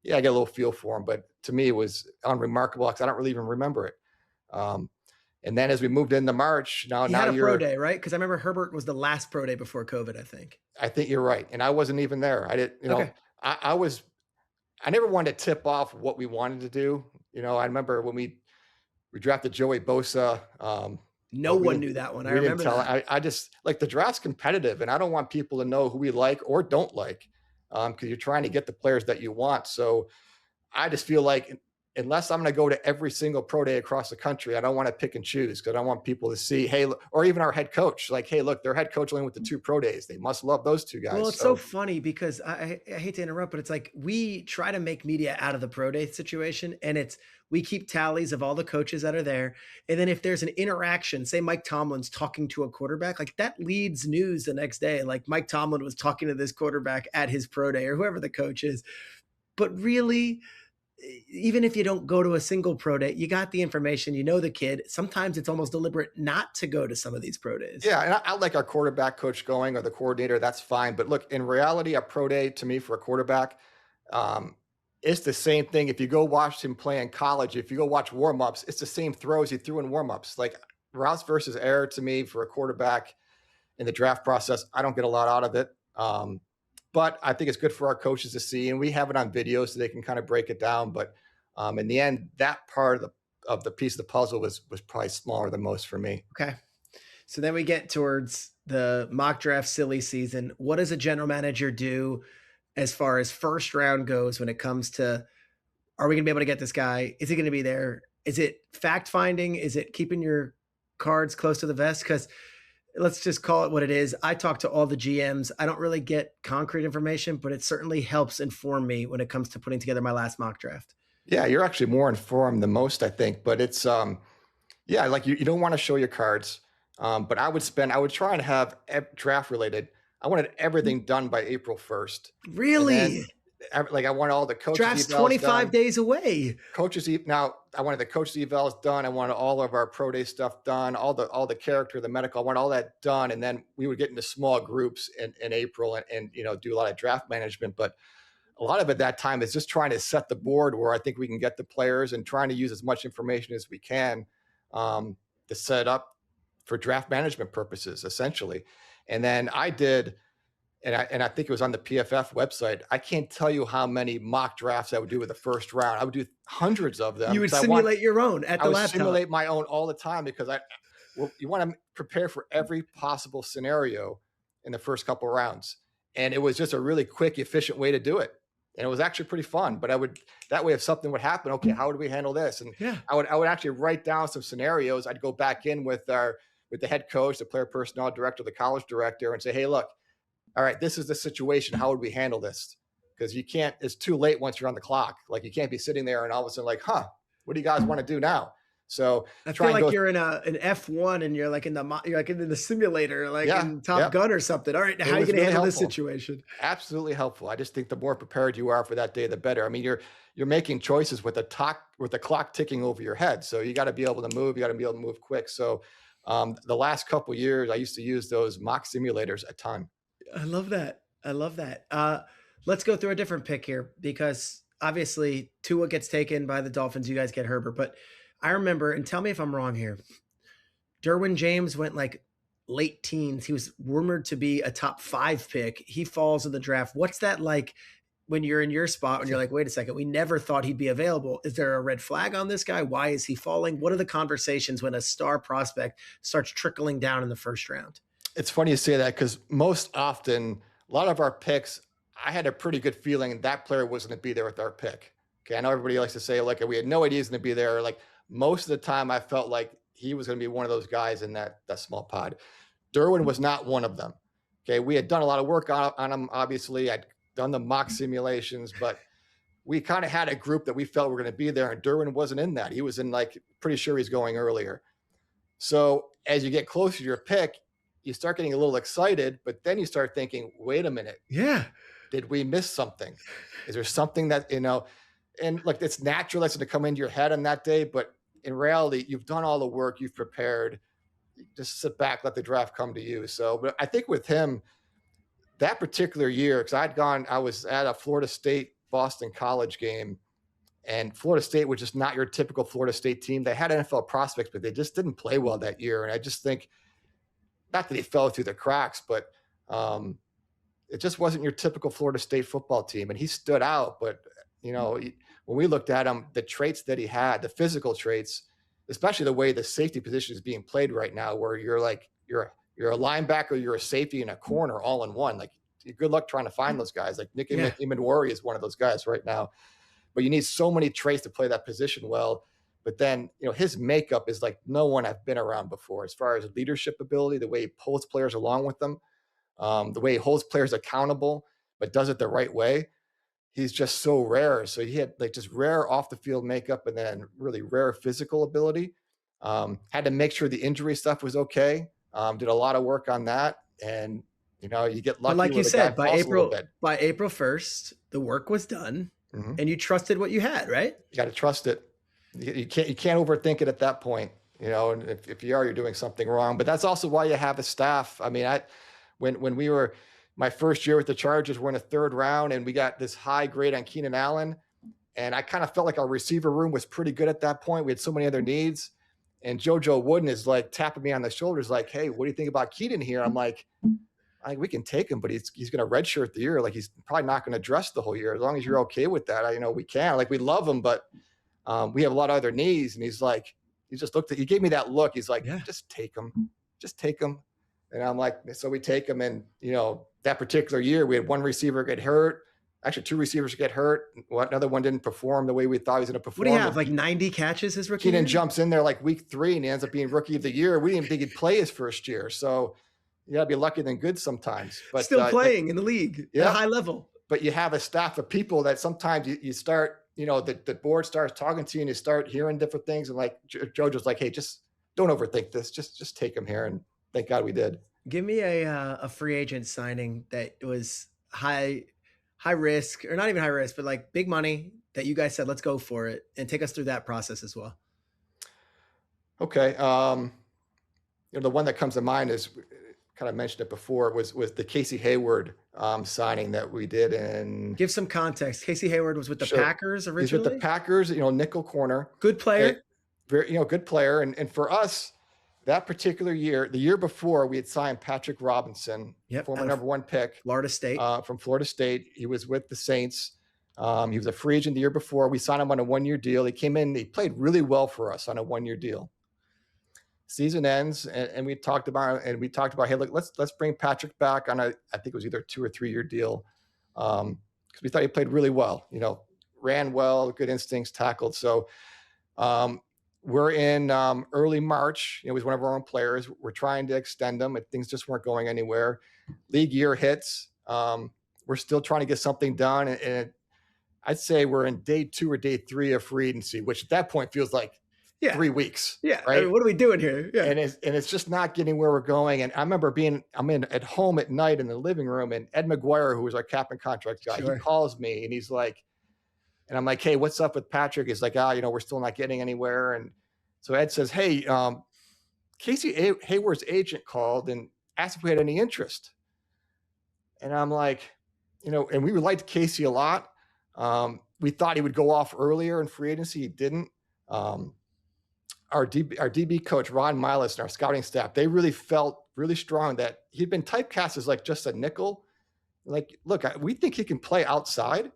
yeah, I get a little feel for him, but to me it was unremarkable because I don't really even remember it. And then as we moved into March, now had a you're pro day, right? Because I remember Herbert was the last pro day before COVID, I think. I think you're right. And I wasn't even there. I didn't, Okay. I never wanted to tip off what we wanted to do. I remember when we drafted Joey Bosa. No one knew that one. I remember that. I just like the draft's competitive and I don't want people to know who we like or don't like. Because you're trying to get the players that you want. So I just feel like unless I'm going to go to every single pro day across the country, I don't want to pick and choose because I don't want people to see, hey, or even our head coach, like, hey, look, their head coach only went to 2 pro days. They must love those 2 guys. Well, it's so funny because I hate to interrupt, but it's like we try to make media out of the pro day situation, and we keep tallies of all the coaches that are there. And then if there's an interaction, say Mike Tomlin's talking to a quarterback, like that leads news the next day. Like Mike Tomlin was talking to this quarterback at his pro day or whoever the coach is. But really, even if you don't go to a single pro day, you got the information, the kid. Sometimes it's almost deliberate not to go to some of these pro days. Yeah. And I like our quarterback coach going or the coordinator. That's fine. But look, in reality, a pro day to me for a quarterback, it's the same thing. If you go watch him play in college, if you go watch warmups, it's the same throws he threw in warmups. Like routes versus error to me for a quarterback in the draft process, I don't get a lot out of it. But I think it's good for our coaches to see, and we have it on video so they can kind of break it down. But in the end, that part of the piece of the puzzle was probably smaller than most for me. Okay. So then we get towards the mock draft silly season. What does a general manager do as far as first round goes when it comes to, are we going to be able to get this guy? Is he going to be there? Is it fact finding? Is it keeping your cards close to the vest? Because let's just call it what it is. I talk to all the GMs. I don't really get concrete information, but it certainly helps inform me when it comes to putting together my last mock draft. Yeah, you're actually more informed than most, I think. But it's, like you don't want to show your cards. But I would try and have draft related. I wanted everything done by April 1st. Really? I want all the coaches. Draft's 25 days away. Now I wanted the coaches evals done. I wanted all of our pro day stuff done, all the character, the medical. I want all that done. And then we would get into small groups in April and do a lot of draft management. But a lot of it that time is just trying to set the board where I think we can get the players and trying to use as much information as we can to set up for draft management purposes, essentially. And then I did. And I think it was on the PFF website. I can't tell you how many mock drafts I would do with the first round. I would do hundreds of them. You would simulate your own at the laptop. I would simulate my own all the time because you want to prepare for every possible scenario in the first couple of rounds. And it was just a really quick, efficient way to do it. And it was actually pretty fun. But that way if something would happen, okay, how would we handle this? And I would actually write down some scenarios. I'd go back in with the head coach, the player personnel director, the college director, and say, hey, look, all right, this is the situation. How would we handle this? Because it's too late once you're on the clock. Like you can't be sitting there and all of a sudden like, what do you guys want to do now? So I feel like you're in an F1 and you're like in the simulator, like in Top Gun or something. All right, how are you going to handle this situation? Absolutely helpful. I just think the more prepared you are for that day, the better. I mean, you're making choices with the clock ticking over your head. So you got to be able to move. You got to be able to move quick. So the last couple of years, I used to use those mock simulators a ton. I love that. Let's go through a different pick here because obviously Tua gets taken by the Dolphins. You guys get Herbert. But I remember, and tell me if I'm wrong here, Derwin James went like late teens. He was rumored to be a top 5 pick. He falls in the draft. What's that like when you're in your spot, when you're like, wait a second, we never thought he'd be available. Is there a red flag on this guy? Why is he falling? What are the conversations when a star prospect starts trickling down in the first round? It's funny you say that because most often, a lot of our picks, I had a pretty good feeling that player wasn't going to be there with our pick. Okay, I know everybody likes to say, like, we had no idea he's going to be there. Like, most of the time, I felt like he was going to be one of those guys in that small pod. Derwin was not one of them. Okay, we had done a lot of work on him, obviously. I'd done the mock simulations, but we kind of had a group that we felt were going to be there, and Derwin wasn't in that. He was in, like, pretty sure he's going earlier. So as you get closer to your pick, you start getting a little excited, but then you start thinking, wait a minute. Yeah. Did we miss something? Is there something that, and like, it's natural that's going to come into your head on that day, but in reality, you've done all the work, you've prepared. Just sit back, let the draft come to you. So, but I think with him, that particular year, because I was at a Florida State Boston College game, and Florida State was just not your typical Florida State team. They had NFL prospects, but they just didn't play well that year. And I just think, not that he fell through the cracks, but it just wasn't your typical Florida State football team. And he stood out, but when we looked at him, the traits that he had, the physical traits, especially the way the safety position is being played right now, where you're a linebacker, you're a safety, and a corner all in one. Like, good luck trying to find those guys. Like Nick Imanwari is one of those guys right now, but you need so many traits to play that position well. But then, his makeup is like no one I've been around before, as far as leadership ability, the way he pulls players along with them, the way he holds players accountable, but does it the right way. He's just so rare. So he had like just rare off the field makeup and then really rare physical ability. Had to make sure the injury stuff was okay. Did a lot of work on that. And, you get lucky. But like you said, by April 1st, the work was done and you trusted what you had, right? You got to trust it. You can't overthink it at that point, and if you are, you're doing something wrong. But that's also why you have a staff. I mean, when we were, my first year with the Chargers, we're in a third round and we got this high grade on Keenan Allen. And I kind of felt like our receiver room was pretty good at that point. We had so many other needs. And JoJo Wooden is like tapping me on the shoulders, like, hey, what do you think about Keenan here? I'm like, we can take him, but he's going to redshirt the year. Like, he's probably not going to dress the whole year. As long as you're okay with that, we can. Like, we love him, but we have a lot of other needs. And he's like, he gave me that look. He's like, just take him. And I'm like, so we take him. And, that particular year, we had one receiver get hurt. Actually, two receivers get hurt. Another one didn't perform the way we thought he was going to perform. What do you have, like 90 catches his rookie year? Keenan jumps in there like week 3 and he ends up being rookie of the year. We didn't even think he'd play his first year. So you got to be lucky than good sometimes. But still playing in the league at a high level. But you have a staff of people that sometimes you start, the board starts talking to you and you start hearing different things. And like JoJo's like, hey, just don't overthink this. Just take him here. And thank God we did. Give me a free agent signing that was high risk, or not even high risk, but like big money that you guys said, let's go for it, and take us through that process as well. Okay. The one that comes to mind is, kind of mentioned it before, was the Casey Hayward signing that we did. And give some context. Casey Hayward was with the Packers originally. He's with the Packers, nickel corner. Good player. Very, good player. And for us, that particular year, the year before, we had signed Patrick Robinson, former number 1 pick. Florida State. From Florida State. He was with the Saints. He was a free agent the year before. We signed him on a 1-year deal. He came in, he played really well for us on a 1-year deal. Season ends, and we talked about, hey, look, let's bring Patrick back on I think it was either a 2 or 3-year deal. Because we thought he played really well, ran well, good instincts, tackled. So we're in early March. He was one of our own players. We're trying to extend him, and things just weren't going anywhere. League year hits. We're still trying to get something done. And I'd say we're in day 2 or day 3 of free agency, which at that point feels like 3 weeks. Yeah. Right. I mean, what are we doing here? Yeah. And it's just not getting where we're going. And I remember I'm at home at night in the living room, and Ed McGuire, who was our cap and contract guy, he calls me and he's like, and I'm like, hey, what's up with Patrick? He's like, we're still not getting anywhere. And so Ed says, hey, Casey Hayward's agent called and asked if we had any interest. And I'm like, and we liked Casey a lot. We thought he would go off earlier in free agency. He didn't. Our DB coach, Ron Milas, and our scouting staff, they really felt really strong that he'd been typecast as like just a nickel. like, look, we think he can play outside.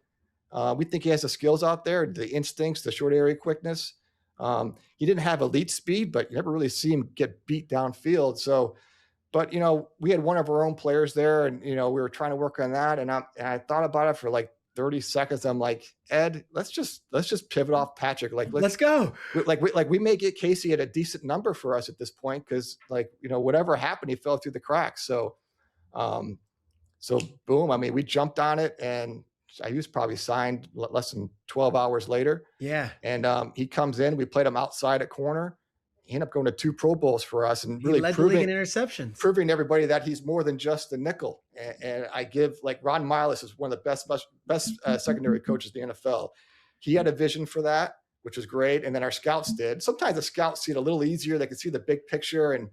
We think he has the skills out there, the instincts, the short area quickness. He didn't have elite speed, but you never really see him get beat downfield. So, but we had one of our own players there, and we were trying to work on that. And I thought about it for like 30 seconds. I'm like, Ed, let's just pivot off Patrick. Like, let's go. We may get Casey at a decent number for us at this point, because whatever happened, he fell through the cracks. So, boom. I mean, we jumped on it, and he was probably signed less than 12 hours later. Yeah. And he comes in. We played him outside at corner. He ended up going to 2 Pro Bowls for us, and really proving to everybody that he's more than just a nickel. And I give, like, Ron Miles is one of the best secondary coaches in the NFL. He had a vision for that, which was great. And then our scouts did. Sometimes the scouts see it a little easier. They can see the big picture, and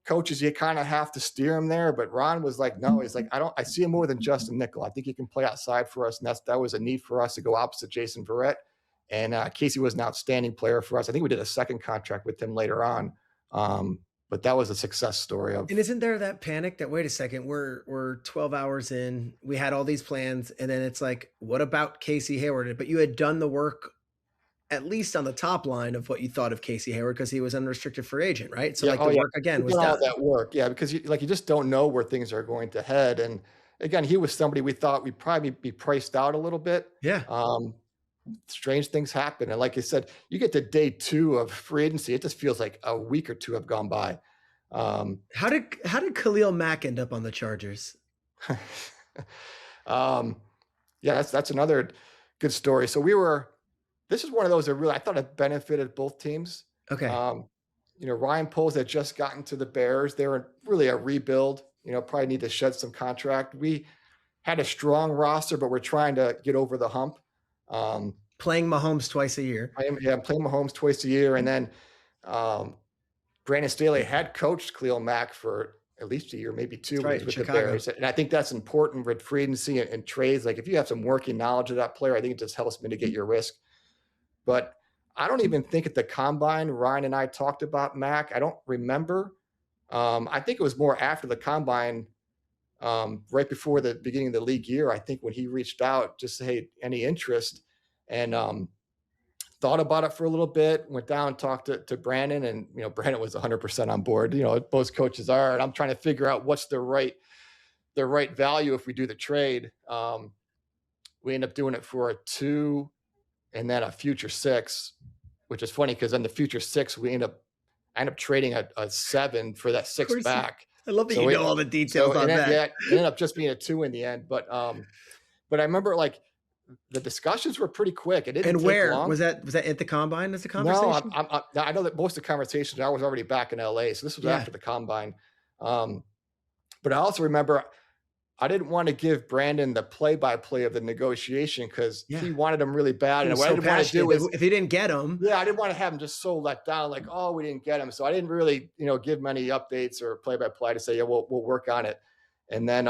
coaches, you kind of have to steer him there. But Ron was like, no, he's like, I see him more than just a nickel. I think he can play outside for us. And that was a need for us to go opposite Jason Verrett. And Casey was an outstanding player for us. I think we did a second contract with him later on. But that was a success story. And isn't there that panic that, wait a second, we're 12 hours in, we had all these plans, and then it's like, what about Casey Hayward? But you had done the work, at least on the top line, of what you thought of Casey Hayward, because he was unrestricted free agent, right? So work again was done. All that work, yeah, because you just don't know where things are going to head. And again, he was somebody we thought we'd probably be priced out a little bit. Yeah. Strange things happen. And like I said, you get to day 2 of free agency, it just feels like a week or 2 have gone by. How did Khalil Mack end up on the Chargers? Yeah, that's another good story. So this is one of those that really, I thought it benefited both teams. Okay. Ryan Poles had just gotten to the Bears. They were really a rebuild, probably need to shed some contract. We had a strong roster, but we're trying to get over the hump. Playing Mahomes twice a year. I'm playing Mahomes twice a year. And then Brandon Staley had coached Khalil Mack for at least a year, maybe 2 right, with Chicago. the Bears. And I think that's important with free agency and trades. Like, if you have some working knowledge of that player, I think it just helps mitigate your risk. But I don't even think at the combine, Ryan and I talked about Mack. I don't remember. I think it was more after the combine, right before the beginning of the league year, I think, when he reached out, just to, hey, any interest, and thought about it for a little bit, went down and talked to Brandon, and, Brandon was 100% on board. Most coaches are, and I'm trying to figure out what's the right value if we do the trade. We end up doing it for a 2 and then a future 6, which is funny because then the future 6, we end up trading a 7 for that 6 back. I love that you know all the details on that. Yeah, it ended up just being a 2 in the end. But I remember, like, the discussions were pretty quick. It didn't take long. Was that at the combine as a conversation? No, I know that most of the conversations, I was already back in LA. So this was after the combine. But I also remember I didn't want to give Brandon the play-by-play of the negotiation, because he wanted him really bad. And what I didn't want to do is, if he didn't get him. Yeah, I didn't want to have him just so let down, like, oh, we didn't get him. So I didn't really, give him any updates or play-by-play to say, yeah, we'll work on it. And then,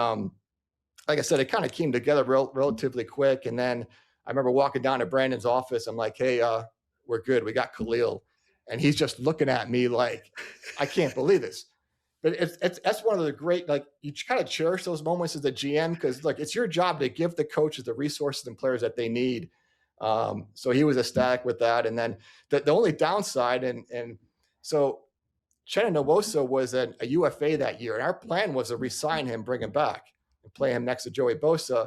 like I said, it kind of came together relatively quick. And then I remember walking down to Brandon's office. I'm like, hey, we're good. We got Khalil. And he's just looking at me like, I can't believe this. But that's one of the great, like, you kind of cherish those moments as a GM, because, like, it's your job to give the coaches the resources and players that they need. So he was ecstatic with that. And then the only downside, and so Chenna Nwosu was a UFA that year, and our plan was to re-sign him, bring him back, and play him next to Joey Bosa.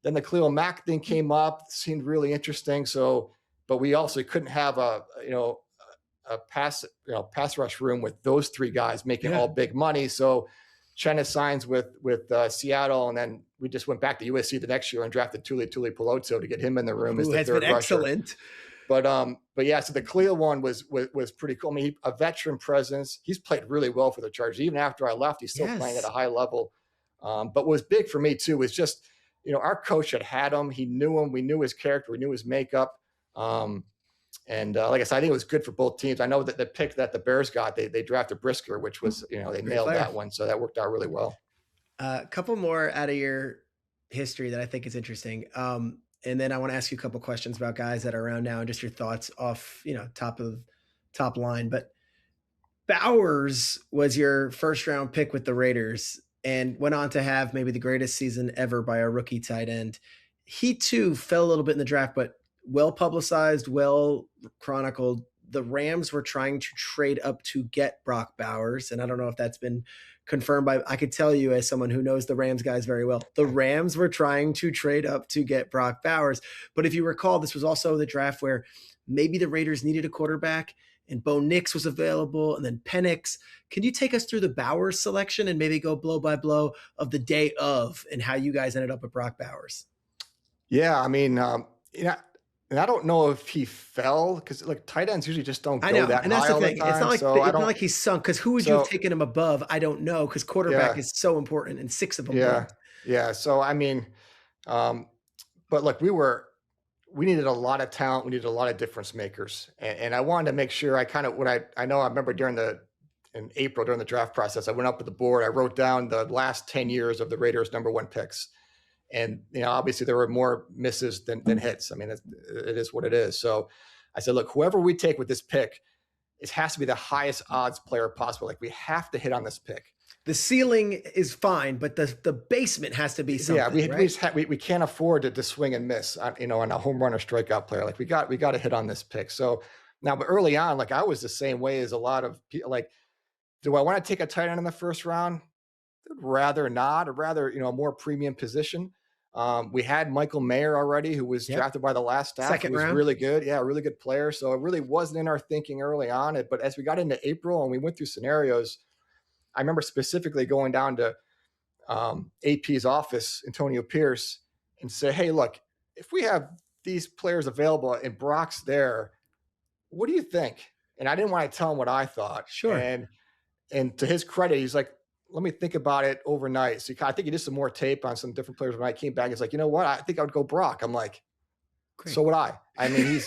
Then the Khalil Mack thing came up, seemed really interesting. So, but we also couldn't have a pass rush room with those 3 guys making all big money. So Chenna signs with Seattle, and then we just went back to USC the next year and drafted Tuli Peloto to get him in the room as the third rusher. Excellent. But yeah, so the Khalil one was pretty cool. I mean, a veteran presence. He's played really well for the Chargers. Even after I left, he's still playing at a high level. But what was big for me too was just, our coach had him. He knew him. We knew his character. We knew his makeup. And like I said, I think it was good for both teams. I know that the pick that the Bears got, they drafted Brisker, which was, they nailed that one. So that worked out really well. A couple more out of your history that I think is interesting. And then I want to ask you a couple questions about guys that are around now and just your thoughts off, top line. But Bowers was your first round pick with the Raiders. and went on to have maybe the greatest season ever by a rookie tight end. He too fell a little bit in the draft, but well publicized, well chronicled. The Rams were trying to trade up to get Brock Bowers, and I don't know if that's been confirmed by. I could tell you as someone who knows the Rams guys very well. The Rams were trying to trade up to get Brock Bowers, but if you recall, this was also the draft where maybe the Raiders needed a quarterback, and Bo Nix was available, and then Penix. Can you take us through the Bowers selection and maybe go blow by blow of the day of and how you guys ended up with Brock Bowers? Yeah, I mean, and I don't know if he fell because like tight ends usually just don't go that and that's high the all thing. the time. It's not like he's sunk, because who would you have taken him above? I don't know, because quarterback is so important, and 6 of them. Yeah. So I mean, but look, we needed a lot of talent. We needed a lot of difference makers, and I wanted to make sure I remember in April during the draft process, I went up with the board. I wrote down the last 10 years of the Raiders' #1 picks. And, obviously there were more misses than hits. I mean, it is what it is. So I said, look, whoever we take with this pick, it has to be the highest odds player possible. Like, we have to hit on this pick. The ceiling is fine, but the basement has to be something. Yeah, we can't afford to swing and miss on a home run or strikeout player. Like, we got to hit on this pick. So now, but early on, like, I was the same way as a lot of people. Like, do I want to take a tight end in the first round? I'd rather not. I'd rather, a more premium position. We had Michael Mayer already, who was drafted by the last staff. Second round. Really good. Yeah, really good player. So it really wasn't in our thinking early on. But as we got into April and we went through scenarios, I remember specifically going down to AP's office, Antonio Pierce, and say, hey, look, if we have these players available and Brock's there, what do you think? And I didn't want to tell him what I thought. Sure. And to his credit, he's like, let me think about it overnight. So I think he did some more tape on some different players when I came back. He's like, you know what? I think I would go Brock. I'm like, great. So would I. I mean,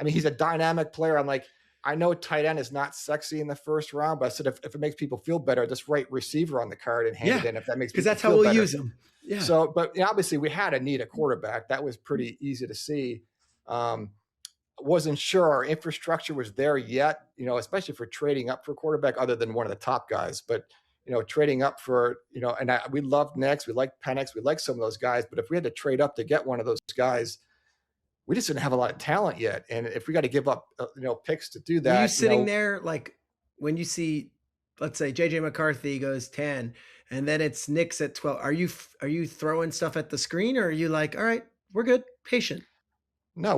he's a dynamic player. I'm like, I know tight end is not sexy in the first round, but I said, if it makes people feel better, just write receiver on the card and hand it in if that makes people feel better. Because that's how we'll use him. Yeah. So, but obviously we had a need a quarterback. That was pretty easy to see. Wasn't sure our infrastructure was there yet, especially for trading up for quarterback other than one of the top guys. But trading up for, and we loved Nix, we liked Penix, we liked some of those guys, but if we had to trade up to get one of those guys, we just didn't have a lot of talent yet. And if we got to give up, picks to do that. Are you sitting there, like, when you see, let's say JJ McCarthy goes 10 and then it's Nix at 12, are you throwing stuff at the screen, or are you like, all right, we're good, patient? No,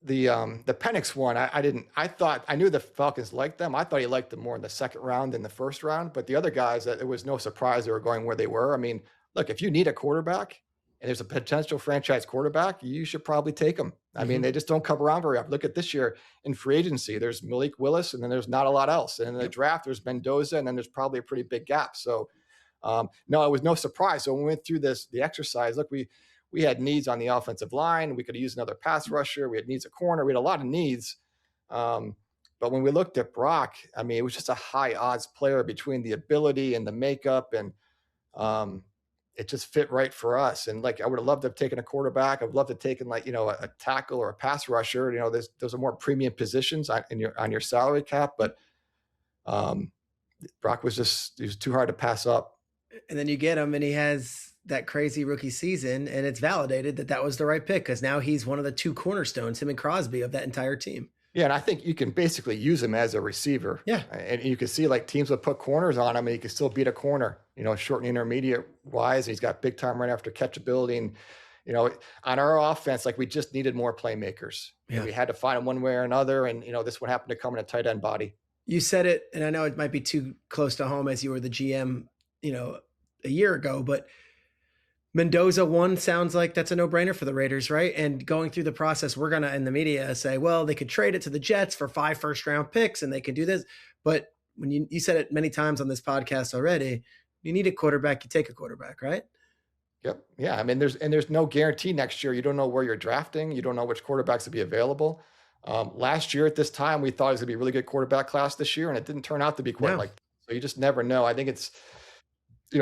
the Penix one, I knew the Falcons liked them. I thought he liked them more in the second round than the first round, but the other guys, it was no surprise they were going where they were. I mean, look, if you need a quarterback and there's a potential franchise quarterback, you should probably take them. I mean, they just don't come around very often. Look at this year in free agency, there's Malik Willis and then there's not a lot else. And in the draft, there's Mendoza, and then there's probably a pretty big gap. So no, it was no surprise. So when we went through the exercise, look, we had needs on the offensive line. We could have used another pass rusher. We had needs at corner. We had a lot of needs. But when we looked at Brock, I mean, it was just a high odds player between the ability and the makeup. And it just fit right for us. And like, I would have loved to have taken a quarterback. I would love to have taken a tackle or a pass rusher. Those are more premium positions on your salary cap. But Brock he was too hard to pass up. And then you get him and he has that crazy rookie season, and it's validated that was the right pick, because now he's one of the 2 cornerstones, him and Crosby, of that entire team. Yeah, and I think you can basically use him as a receiver. Yeah. And you can see like teams will put corners on him and he can still beat a corner, short and intermediate wise. He's got big time right after catchability. And, on our offense, like, we just needed more playmakers. Yeah. And we had to find them one way or another. And, this one happened to come in a tight end body. You said it, and I know it might be too close to home as you were the GM, a year ago, but Mendoza one sounds like that's a no-brainer for the Raiders, right? And going through the process, we're going to, in the media, say, well, they could trade it to the Jets for 5 first-round picks, and they can do this. But when you said it many times on this podcast already, you need a quarterback, you take a quarterback, right? Yep. Yeah. I mean, there's no guarantee next year. You don't know where you're drafting. You don't know which quarterbacks will be available. Last year at this time, we thought it was going to be a really good quarterback class this year, and it didn't turn out to be quite like that. So you just never know. I think it's,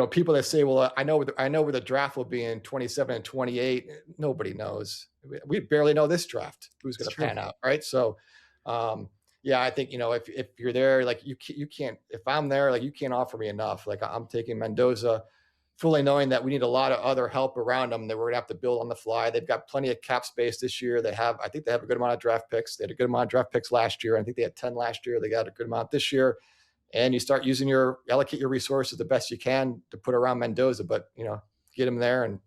people that say, well, I know where the draft will be in 27 and 28. Nobody knows. We barely know this draft who's going to pan out, right? So, yeah, I think, if you're there, like you can't, if I'm there, like you can't offer me enough. Like I'm taking Mendoza, fully knowing that we need a lot of other help around them that we're gonna have to build on the fly. They've got plenty of cap space this year. I think they have a good amount of draft picks. They had a good amount of draft picks last year. I think they had 10 last year. They got a good amount this year. And you start allocate your resources the best you can to put around Mendoza, but get him there and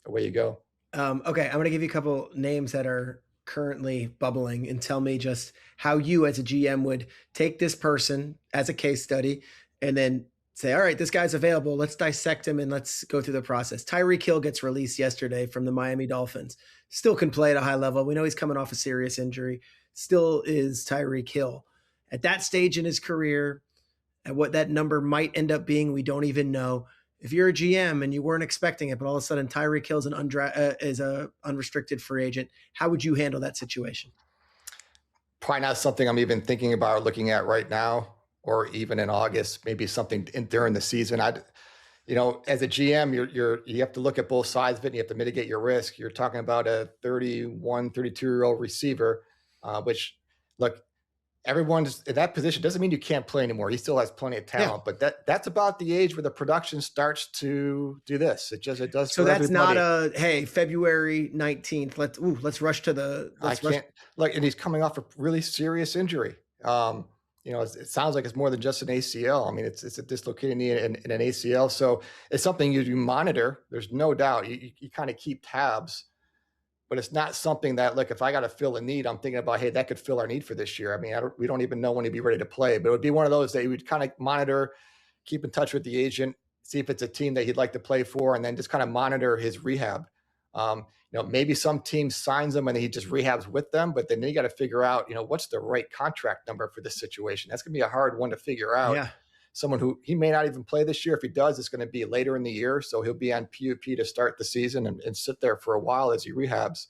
away you go. Okay, I'm going to give you a couple names that are currently bubbling and tell me just how you as a GM would take this person as a case study and then say, all right, this guy's available. Let's dissect him and let's go through the process. Tyreek Hill gets released yesterday from the Miami Dolphins. Still can play at a high level. We know he's coming off a serious injury. Still is Tyreek Hill. At that stage in his career, and what that number might end up being, we don't even know. If you're a GM and you weren't expecting it, but all of a sudden Tyreek Hill is a unrestricted free agent, how would you handle that situation? Probably not something I'm even thinking about or looking at right now, or even in August, maybe something during the season. As a GM, you have to look at both sides of it and you have to mitigate your risk. You're talking about a 31, 32-year-old receiver, which, look, everyone's in that position. Doesn't mean you can't play anymore. He still has plenty of talent, but that's about the age where the production starts to do this. It does. So that's everybody. Not hey, February 19th. Let's rush to the. And he's coming off a really serious injury. It sounds like it's more than just an ACL. I mean, it's a dislocated knee and an ACL. So it's something you monitor. There's no doubt. You kind of keep tabs. But it's not something that, look, if I got to fill a need, I'm thinking about, hey, that could fill our need for this year. I mean, we don't even know when he'd be ready to play, but it would be one of those that you would kind of monitor, keep in touch with the agent, see if it's a team that he'd like to play for, and then just kind of monitor his rehab. Maybe some team signs him and he just rehabs with them, but then you got to figure out, what's the right contract number for this situation. That's going to be a hard one to figure out. Yeah. Someone who he may not even play this year. If he does, it's going to be later in the year. So he'll be on PUP to start the season and sit there for a while as he rehabs.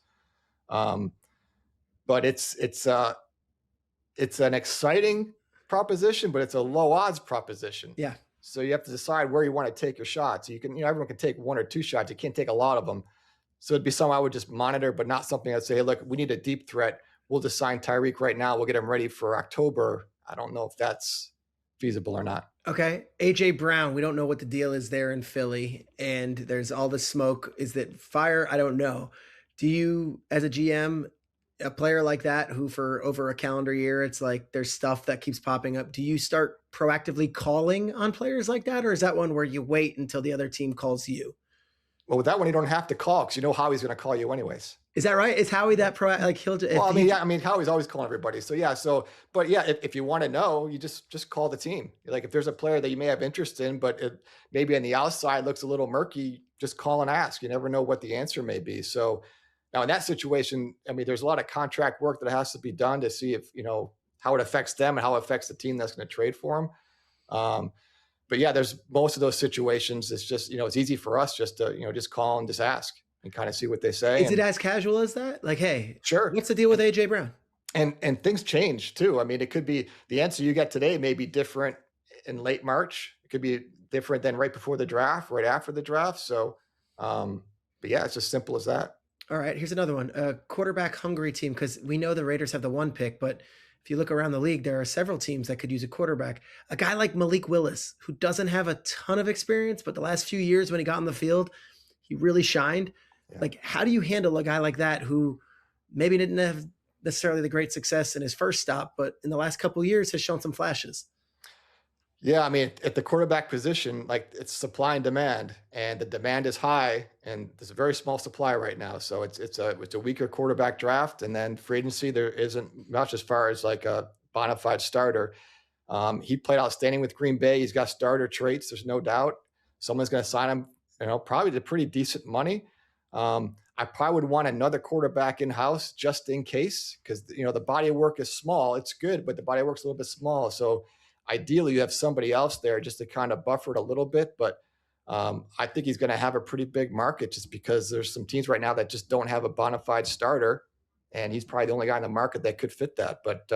But it's an exciting proposition, but it's a low odds proposition. Yeah. So you have to decide where you want to take your shots. You can, everyone can take one or two shots. You can't take a lot of them. So it'd be something I would just monitor, but not something I'd say, hey, look, we need a deep threat. We'll just sign Tyreek right now. We'll get him ready for October. I don't know if that's feasible or not. Okay. AJ Brown, we don't know what the deal is there in Philly, and there's all this smoke. Is that fire? I don't know. Do you, as a GM, a player like that who for over a calendar year, it's like there's stuff that keeps popping up. Do you start proactively calling on players like that? Or is that one where you wait until the other team calls you? Well, with that one, you don't have to call because you know Howie's going to call you anyways. Is that right? Is Howie that he'll? Howie's always calling everybody. So yeah. But if you want to know, you just call the team. Like if there's a player that you may have interest in, but it maybe on the outside looks a little murky, just call and ask. You never know what the answer may be. So now in that situation, I mean, there's a lot of contract work that has to be done to see if, how it affects them and how it affects the team that's going to trade for them. But yeah, there's most of those situations. It's just, it's easy for us just to, just call and just ask and kind of see what they say. Is it as casual as that? Like, hey, sure. What's the deal with AJ Brown? And things change too. I mean, it could be the answer you get today may be different in late March. It could be different than right before the draft, right after the draft. So, but yeah, it's as simple as that. All right, here's another one. A quarterback hungry team, because we know the Raiders have the one pick, but if you look around the league, there are several teams that could use a quarterback. A guy like Malik Willis, who doesn't have a ton of experience, but the last few years when he got on the field, he really shined. Yeah. Like, how do you handle a guy like that who maybe didn't have necessarily the great success in his first stop, but in the last couple of years has shown some flashes? Yeah, I mean, at the quarterback position, like it's supply and demand, and the demand is high, and there's a very small supply right now. So it's a weaker quarterback draft, and then free agency there isn't much as far as like a bona fide starter. He played outstanding with Green Bay. He's got starter traits. There's no doubt. Someone's going to sign him, probably to pretty decent money. I probably would want another quarterback in house just in case, because the body of work is small. It's good, but the body of work's a little bit small. So ideally, you have somebody else there just to kind of buffer it a little bit. But I think he's going to have a pretty big market just because there's some teams right now that just don't have a bona fide starter. And he's probably the only guy in the market that could fit that. But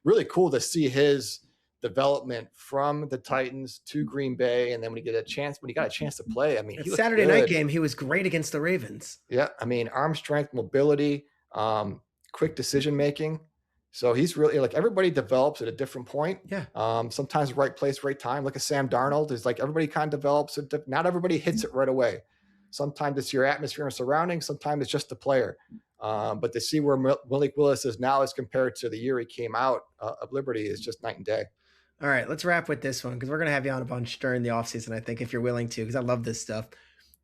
really cool to see his development from the Titans to Green Bay. And then when he got a chance to play, I mean, Saturday night game, he was great against the Ravens. Yeah. I mean, arm strength, mobility, quick decision-making. So he's really like everybody develops at a different point. Yeah. Sometimes right place, right time. Look at Sam Darnold. Is like everybody kind of develops. Not everybody hits it right away. Sometimes it's your atmosphere and surroundings. Sometimes it's just the player. But to see where Malik Willis is now as compared to the year he came out of Liberty is just night and day. All right, let's wrap with this one because we're going to have you on a bunch during the offseason, I think, if you're willing to, because I love this stuff.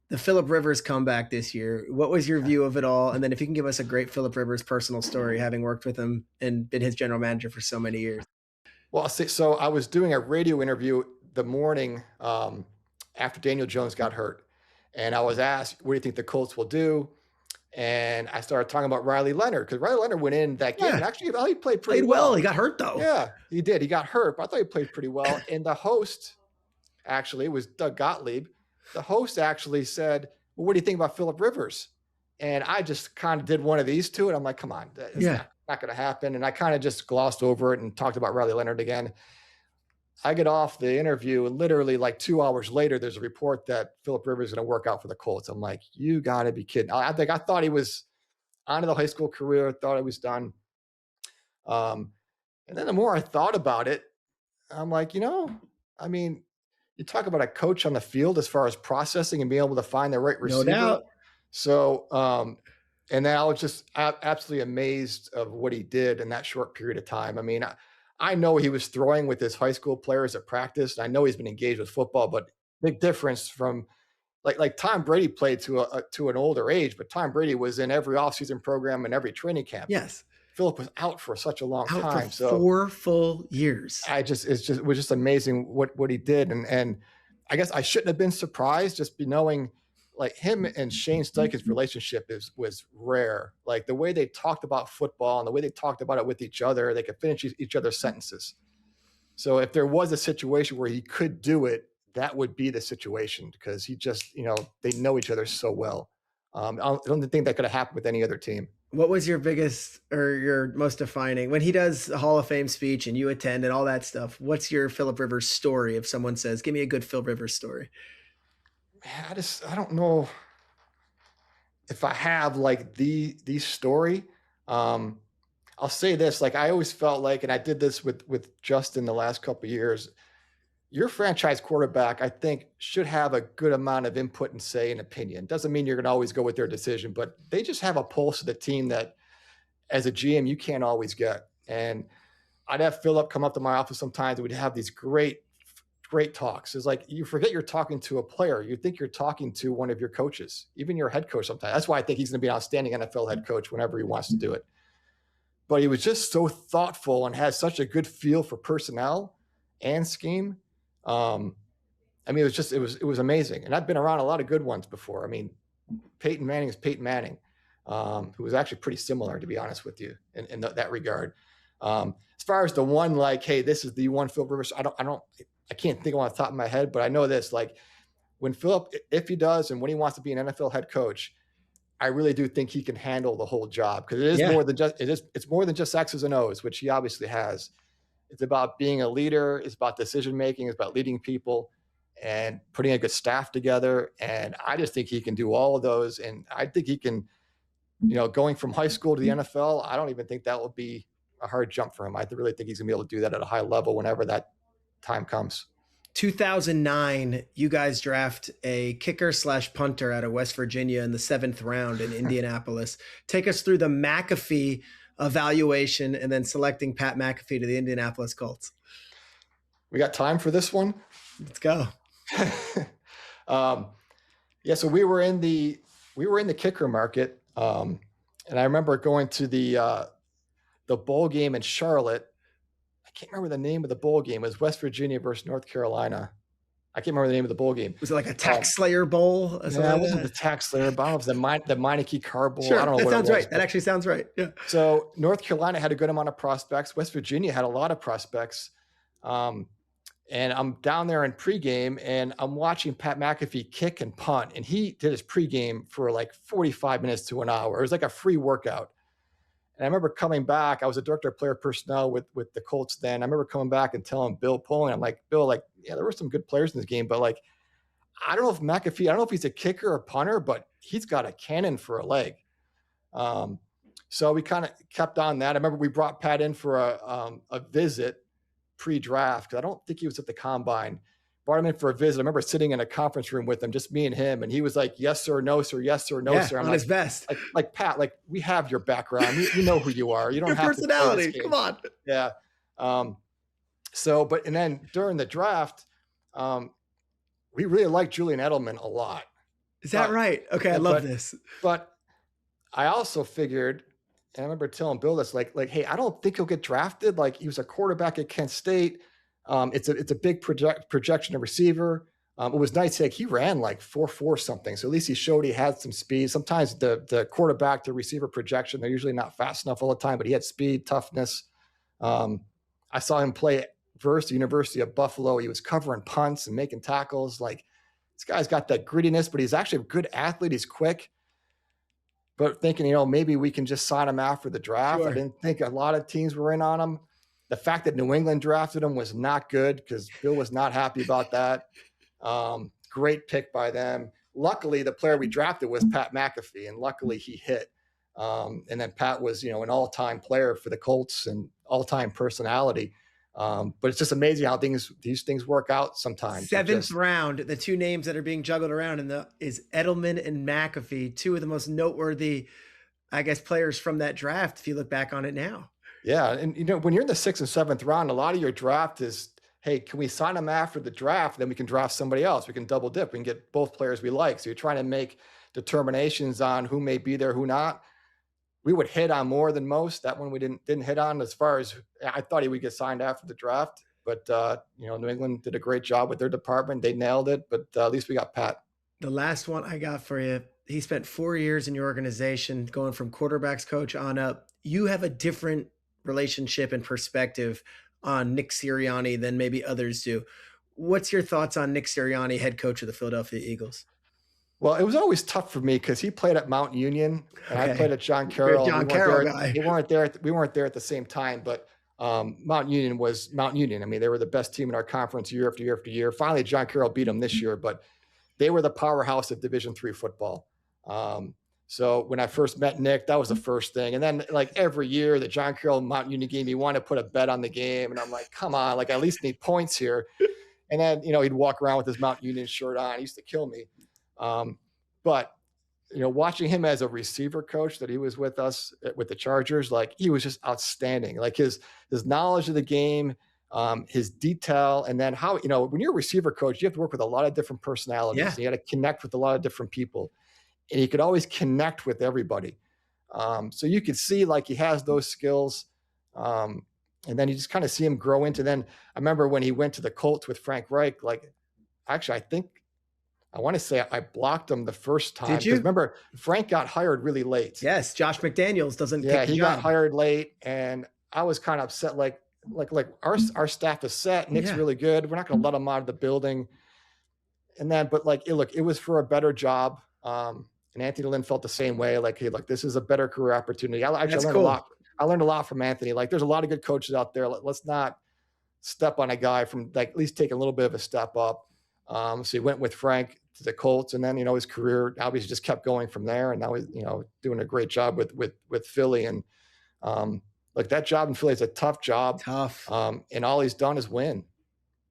The Phillip Rivers comeback this year. What was your view of it all? And then if you can give us a great Phillip Rivers personal story, having worked with him and been his general manager for so many years. Well, so I was doing a radio interview the morning after Daniel Jones got hurt. And I was asked, what do you think the Colts will do? And I started talking about Riley Leonard because Riley Leonard went in that game. Yeah. And actually, he played pretty well. He got hurt, though. Yeah, he did. He got hurt, but I thought he played pretty well. And the host, actually, was Doug Gottlieb. The host actually said, well, what do you think about Phillip Rivers? And I just kind of did one of these two. And I'm like, come on, it's not going to happen. And I kind of just glossed over it and talked about Riley Leonard again. I get off the interview and literally like 2 hours later, there's a report that Phillip Rivers is going to work out for the Colts. I'm like, you got to be kidding. I thought he was on to the high school career, thought he was done. And then the more I thought about it, I'm like, I mean, you talk about a coach on the field as far as processing and being able to find the right receiver. No doubt. So, and then I was just absolutely amazed of what he did in that short period of time. I mean, I know he was throwing with his high school players at practice. I know he's been engaged with football, but big difference from like Tom Brady played to an older age, but Tom Brady was in every offseason program and every training camp. Yes. Phillip was out for such a long time. For 4 full years. It was just amazing what he did. And I guess I shouldn't have been surprised just knowing like him and Shane Steichen's relationship was rare. Like the way they talked about football and the way they talked about it with each other, they could finish each other's sentences. So if there was a situation where he could do it, that would be the situation because he just, they know each other so well. I don't think that could have happened with any other team. What was your biggest or your most defining when he does a Hall of Fame speech and you attend and all that stuff? What's your Phillip Rivers story? If someone says, give me a good Phil Rivers story. Man, I don't know if I have like the story. I'll say this, like I always felt like, and I did this with Justin the last couple of years, your franchise quarterback, I think, should have a good amount of input and say and opinion. Doesn't mean you're going to always go with their decision, but they just have a pulse of the team that as a GM, you can't always get. And I'd have Phillip come up to my office sometimes and we'd have these great talks. It's like, you forget you're talking to a player. You think you're talking to one of your coaches, even your head coach sometimes. That's why I think he's going to be an outstanding NFL head coach whenever he wants to do it. But he was just so thoughtful and has such a good feel for personnel and scheme. I mean, it was amazing. And I've been around a lot of good ones before. I mean, Peyton Manning is Peyton Manning, who was actually pretty similar, to be honest with you, in that regard. As far as the one, like, hey, this is the one Phil Rivers, I can't think of on the top of my head, but I know this, like when Phillip, if he does, and when he wants to be an NFL head coach, I really do think he can handle the whole job because it is more than just, it's more than just X's and O's, which he obviously has. It's about being a leader. It's about decision-making. It's about leading people and putting a good staff together. And I just think he can do all of those. And I think he can, going from high school to the NFL, I don't even think that will be a hard jump for him. I really think he's going to be able to do that at a high level whenever that time comes. 2009, you guys draft a kicker/punter out of West Virginia in the 7th round in Indianapolis. Take us through the McAfee evaluation and then selecting Pat McAfee to the Indianapolis Colts. We got time for this one? Let's go. So we were in the kicker market. And I remember going to the bowl game in Charlotte. I can't remember the name of the bowl game. It was West Virginia versus North Carolina. I can't remember the name of the bowl game. Was it like a Tax Slayer Bowl? Yeah, it wasn't the Tax Slayer Bowl. It was the Meineke Carr Bowl. Sure, I don't know that what sounds it was, right. That actually sounds right. Yeah. So North Carolina had a good amount of prospects. West Virginia had a lot of prospects. And I'm down there in pregame, and I'm watching Pat McAfee kick and punt. And he did his pregame for like 45 minutes to an hour. It was like a free workout. And I remember coming back. I was a director of player personnel with the Colts then. I remember coming back and telling Bill Pullen, I'm like, Bill, like, yeah, there were some good players in this game, but like, I don't know if he's a kicker or punter, but he's got a cannon for a leg. So we kind of kept on that. I remember we brought Pat in for a visit pre-draft, because I don't think he was at the combine. Brought him in for a visit. I remember sitting in a conference room with him, just me and him, and he was like, "Yes sir, no sir, yes sir, no sir." I'm on like, his best. Like Pat, like, we have your background. We know who you are. You don't Your have personality. to play this game. Come on. Yeah. And then during the draft, we really liked Julian Edelman a lot. Is that right? Okay, I love this. But I also figured, and I remember telling Bill this, like, hey, I don't think he'll get drafted. Like, he was a quarterback at Kent State. It's a big projection of receiver. It was nice. Like, he ran like 4.4 something. So at least he showed he had some speed. Sometimes the quarterback to receiver projection, they're usually not fast enough all the time, but he had speed, toughness. I saw him play versus the University of Buffalo. He was covering punts and making tackles. Like, this guy's got that grittiness, but he's actually a good athlete. He's quick. But thinking, maybe we can just sign him after the draft. Sure. I didn't think a lot of teams were in on him. The fact that New England drafted him was not good, because Bill was not happy about that. Great pick by them. Luckily, the player we drafted was Pat McAfee, and luckily he hit. And then Pat was, an all-time player for the Colts and all-time personality. But it's just amazing how these things work out sometimes. Seventh round, the two names that are being juggled around is Edelman and McAfee, two of the most noteworthy, I guess, players from that draft, if you look back on it now. Yeah. And, when you're in the 6th and 7th round, a lot of your draft is, hey, can we sign them after the draft? Then we can draft somebody else. We can double dip. We can get both players we like. So you're trying to make determinations on who may be there, who not. We would hit on more than most. That one we didn't hit on, as far as I thought he would get signed after the draft. But, New England did a great job with their department. They nailed it. But at least we got Pat. The last one I got for you, he spent 4 years in your organization, going from quarterbacks coach on up. You have a different relationship and perspective on Nick Sirianni than maybe others do. What's your thoughts on Nick Sirianni, head coach of the Philadelphia Eagles? Well, it was always tough for me, because he played at Mount Union and I played at John Carroll. John Carroll guy. We weren't there at the same time, but Mount Union was Mount Union. I mean, they were the best team in our conference year after year after year. Finally, John Carroll beat them this year, but they were the powerhouse of Division III football. So when I first met Nick, that was the first thing. And then, like, every year the John Carroll Mount Union game, he wanted to put a bet on the game. And I'm like, come on, like, I at least need points here. And then, he'd walk around with his Mount Union shirt on. He used to kill me. But, watching him as a receiver coach, that he was with us with the Chargers, like, he was just outstanding. Like, his knowledge of the game, his detail, and then how, when you're a receiver coach, you have to work with a lot of different personalities. Yeah. You got to connect with a lot of different people. And he could always connect with everybody. So you could see, like, he has those skills. And then you just kind of see him grow into. Then I remember when he went to the Colts with Frank Reich, like, actually, I want to say I blocked him the first time. Did you? Remember, Frank got hired really late. Yes, Josh McDaniels doesn't. Yeah, he got hired late, and I was kind of upset. Like our staff is set. Nick's really good. We're not going to let him out of the building. And then, but like, it was for a better job. And Anthony Lynn felt the same way. Like, hey, look, this is a better career opportunity. I learned a lot. I learned a lot from Anthony. Like, there's a lot of good coaches out there. Let's not step on a guy from, like, at least take a little bit of a step up. So he went with Frank to the Colts, and then, his career obviously just kept going from there. And now he's, doing a great job with Philly. And like, that job in Philly is a tough job. Tough. And all he's done is win,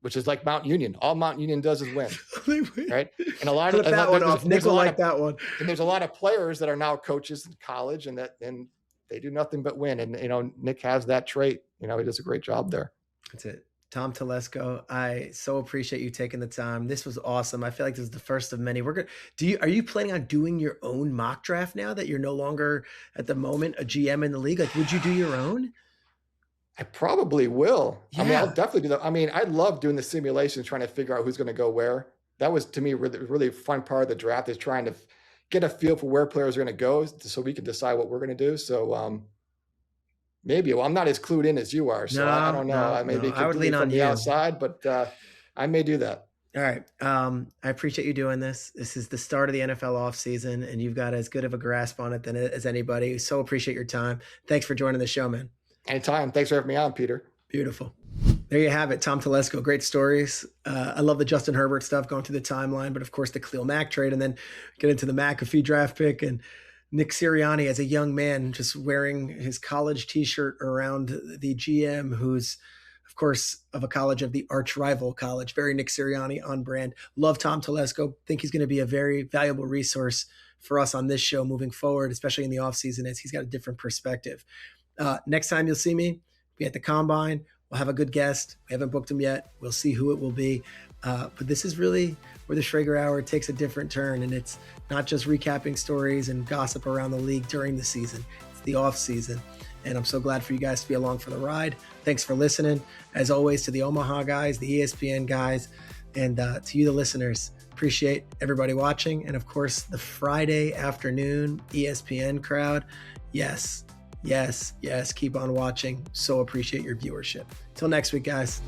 which is like Mount Union. All Mount Union does is win, right? And a lot of that one off. Nick will like that one. And there's a lot of players that are now coaches in college, and they do nothing but win. And Nick has that trait. He does a great job there. That's it. Tom Telesco, I so appreciate you taking the time. This was awesome. I feel like this is the first of many. Are you planning on doing your own mock draft now that you're no longer at the moment a GM in the league? Like, would you do your own? I probably will. Yeah. I mean, I'll definitely do that. I mean, I love doing the simulations, trying to figure out who's going to go where. That was, to me, really, really fun part of the draft, is trying to get a feel for where players are going to go, so we can decide what we're going to do. So maybe, I'm not as clued in as you are, so I don't know. I would lean on the outside, but I may do that. All right. I appreciate you doing this. This is the start of the NFL offseason, and you've got as good of a grasp on it as anybody. So appreciate your time. Thanks for joining the show, man. Anytime. Thanks for having me on, Peter. Beautiful. There you have it. Tom Telesco. Great stories. I love the Justin Herbert stuff, going through the timeline, but of course the Khalil Mack trade, and then get into the McAfee draft pick. And Nick Sirianni as a young man, just wearing his college t-shirt around the GM, who's, of course, of a college of the arch rival college. Very Nick Sirianni on brand. Love Tom Telesco. Think he's going to be a very valuable resource for us on this show moving forward, especially in the offseason, as he's got a different perspective. Next time you'll see me, be at the Combine. We'll have a good guest. We haven't booked him yet. We'll see who it will be. But this is really where the Schrager Hour takes a different turn, and it's not just recapping stories and gossip around the league during the season. It's the off season, and I'm so glad for you guys to be along for the ride. Thanks for listening. As always, to the Omaha guys, the ESPN guys, and to you, the listeners. Appreciate everybody watching, and of course, the Friday afternoon ESPN crowd. Yes, keep on watching. So appreciate your viewership. Till next week, guys.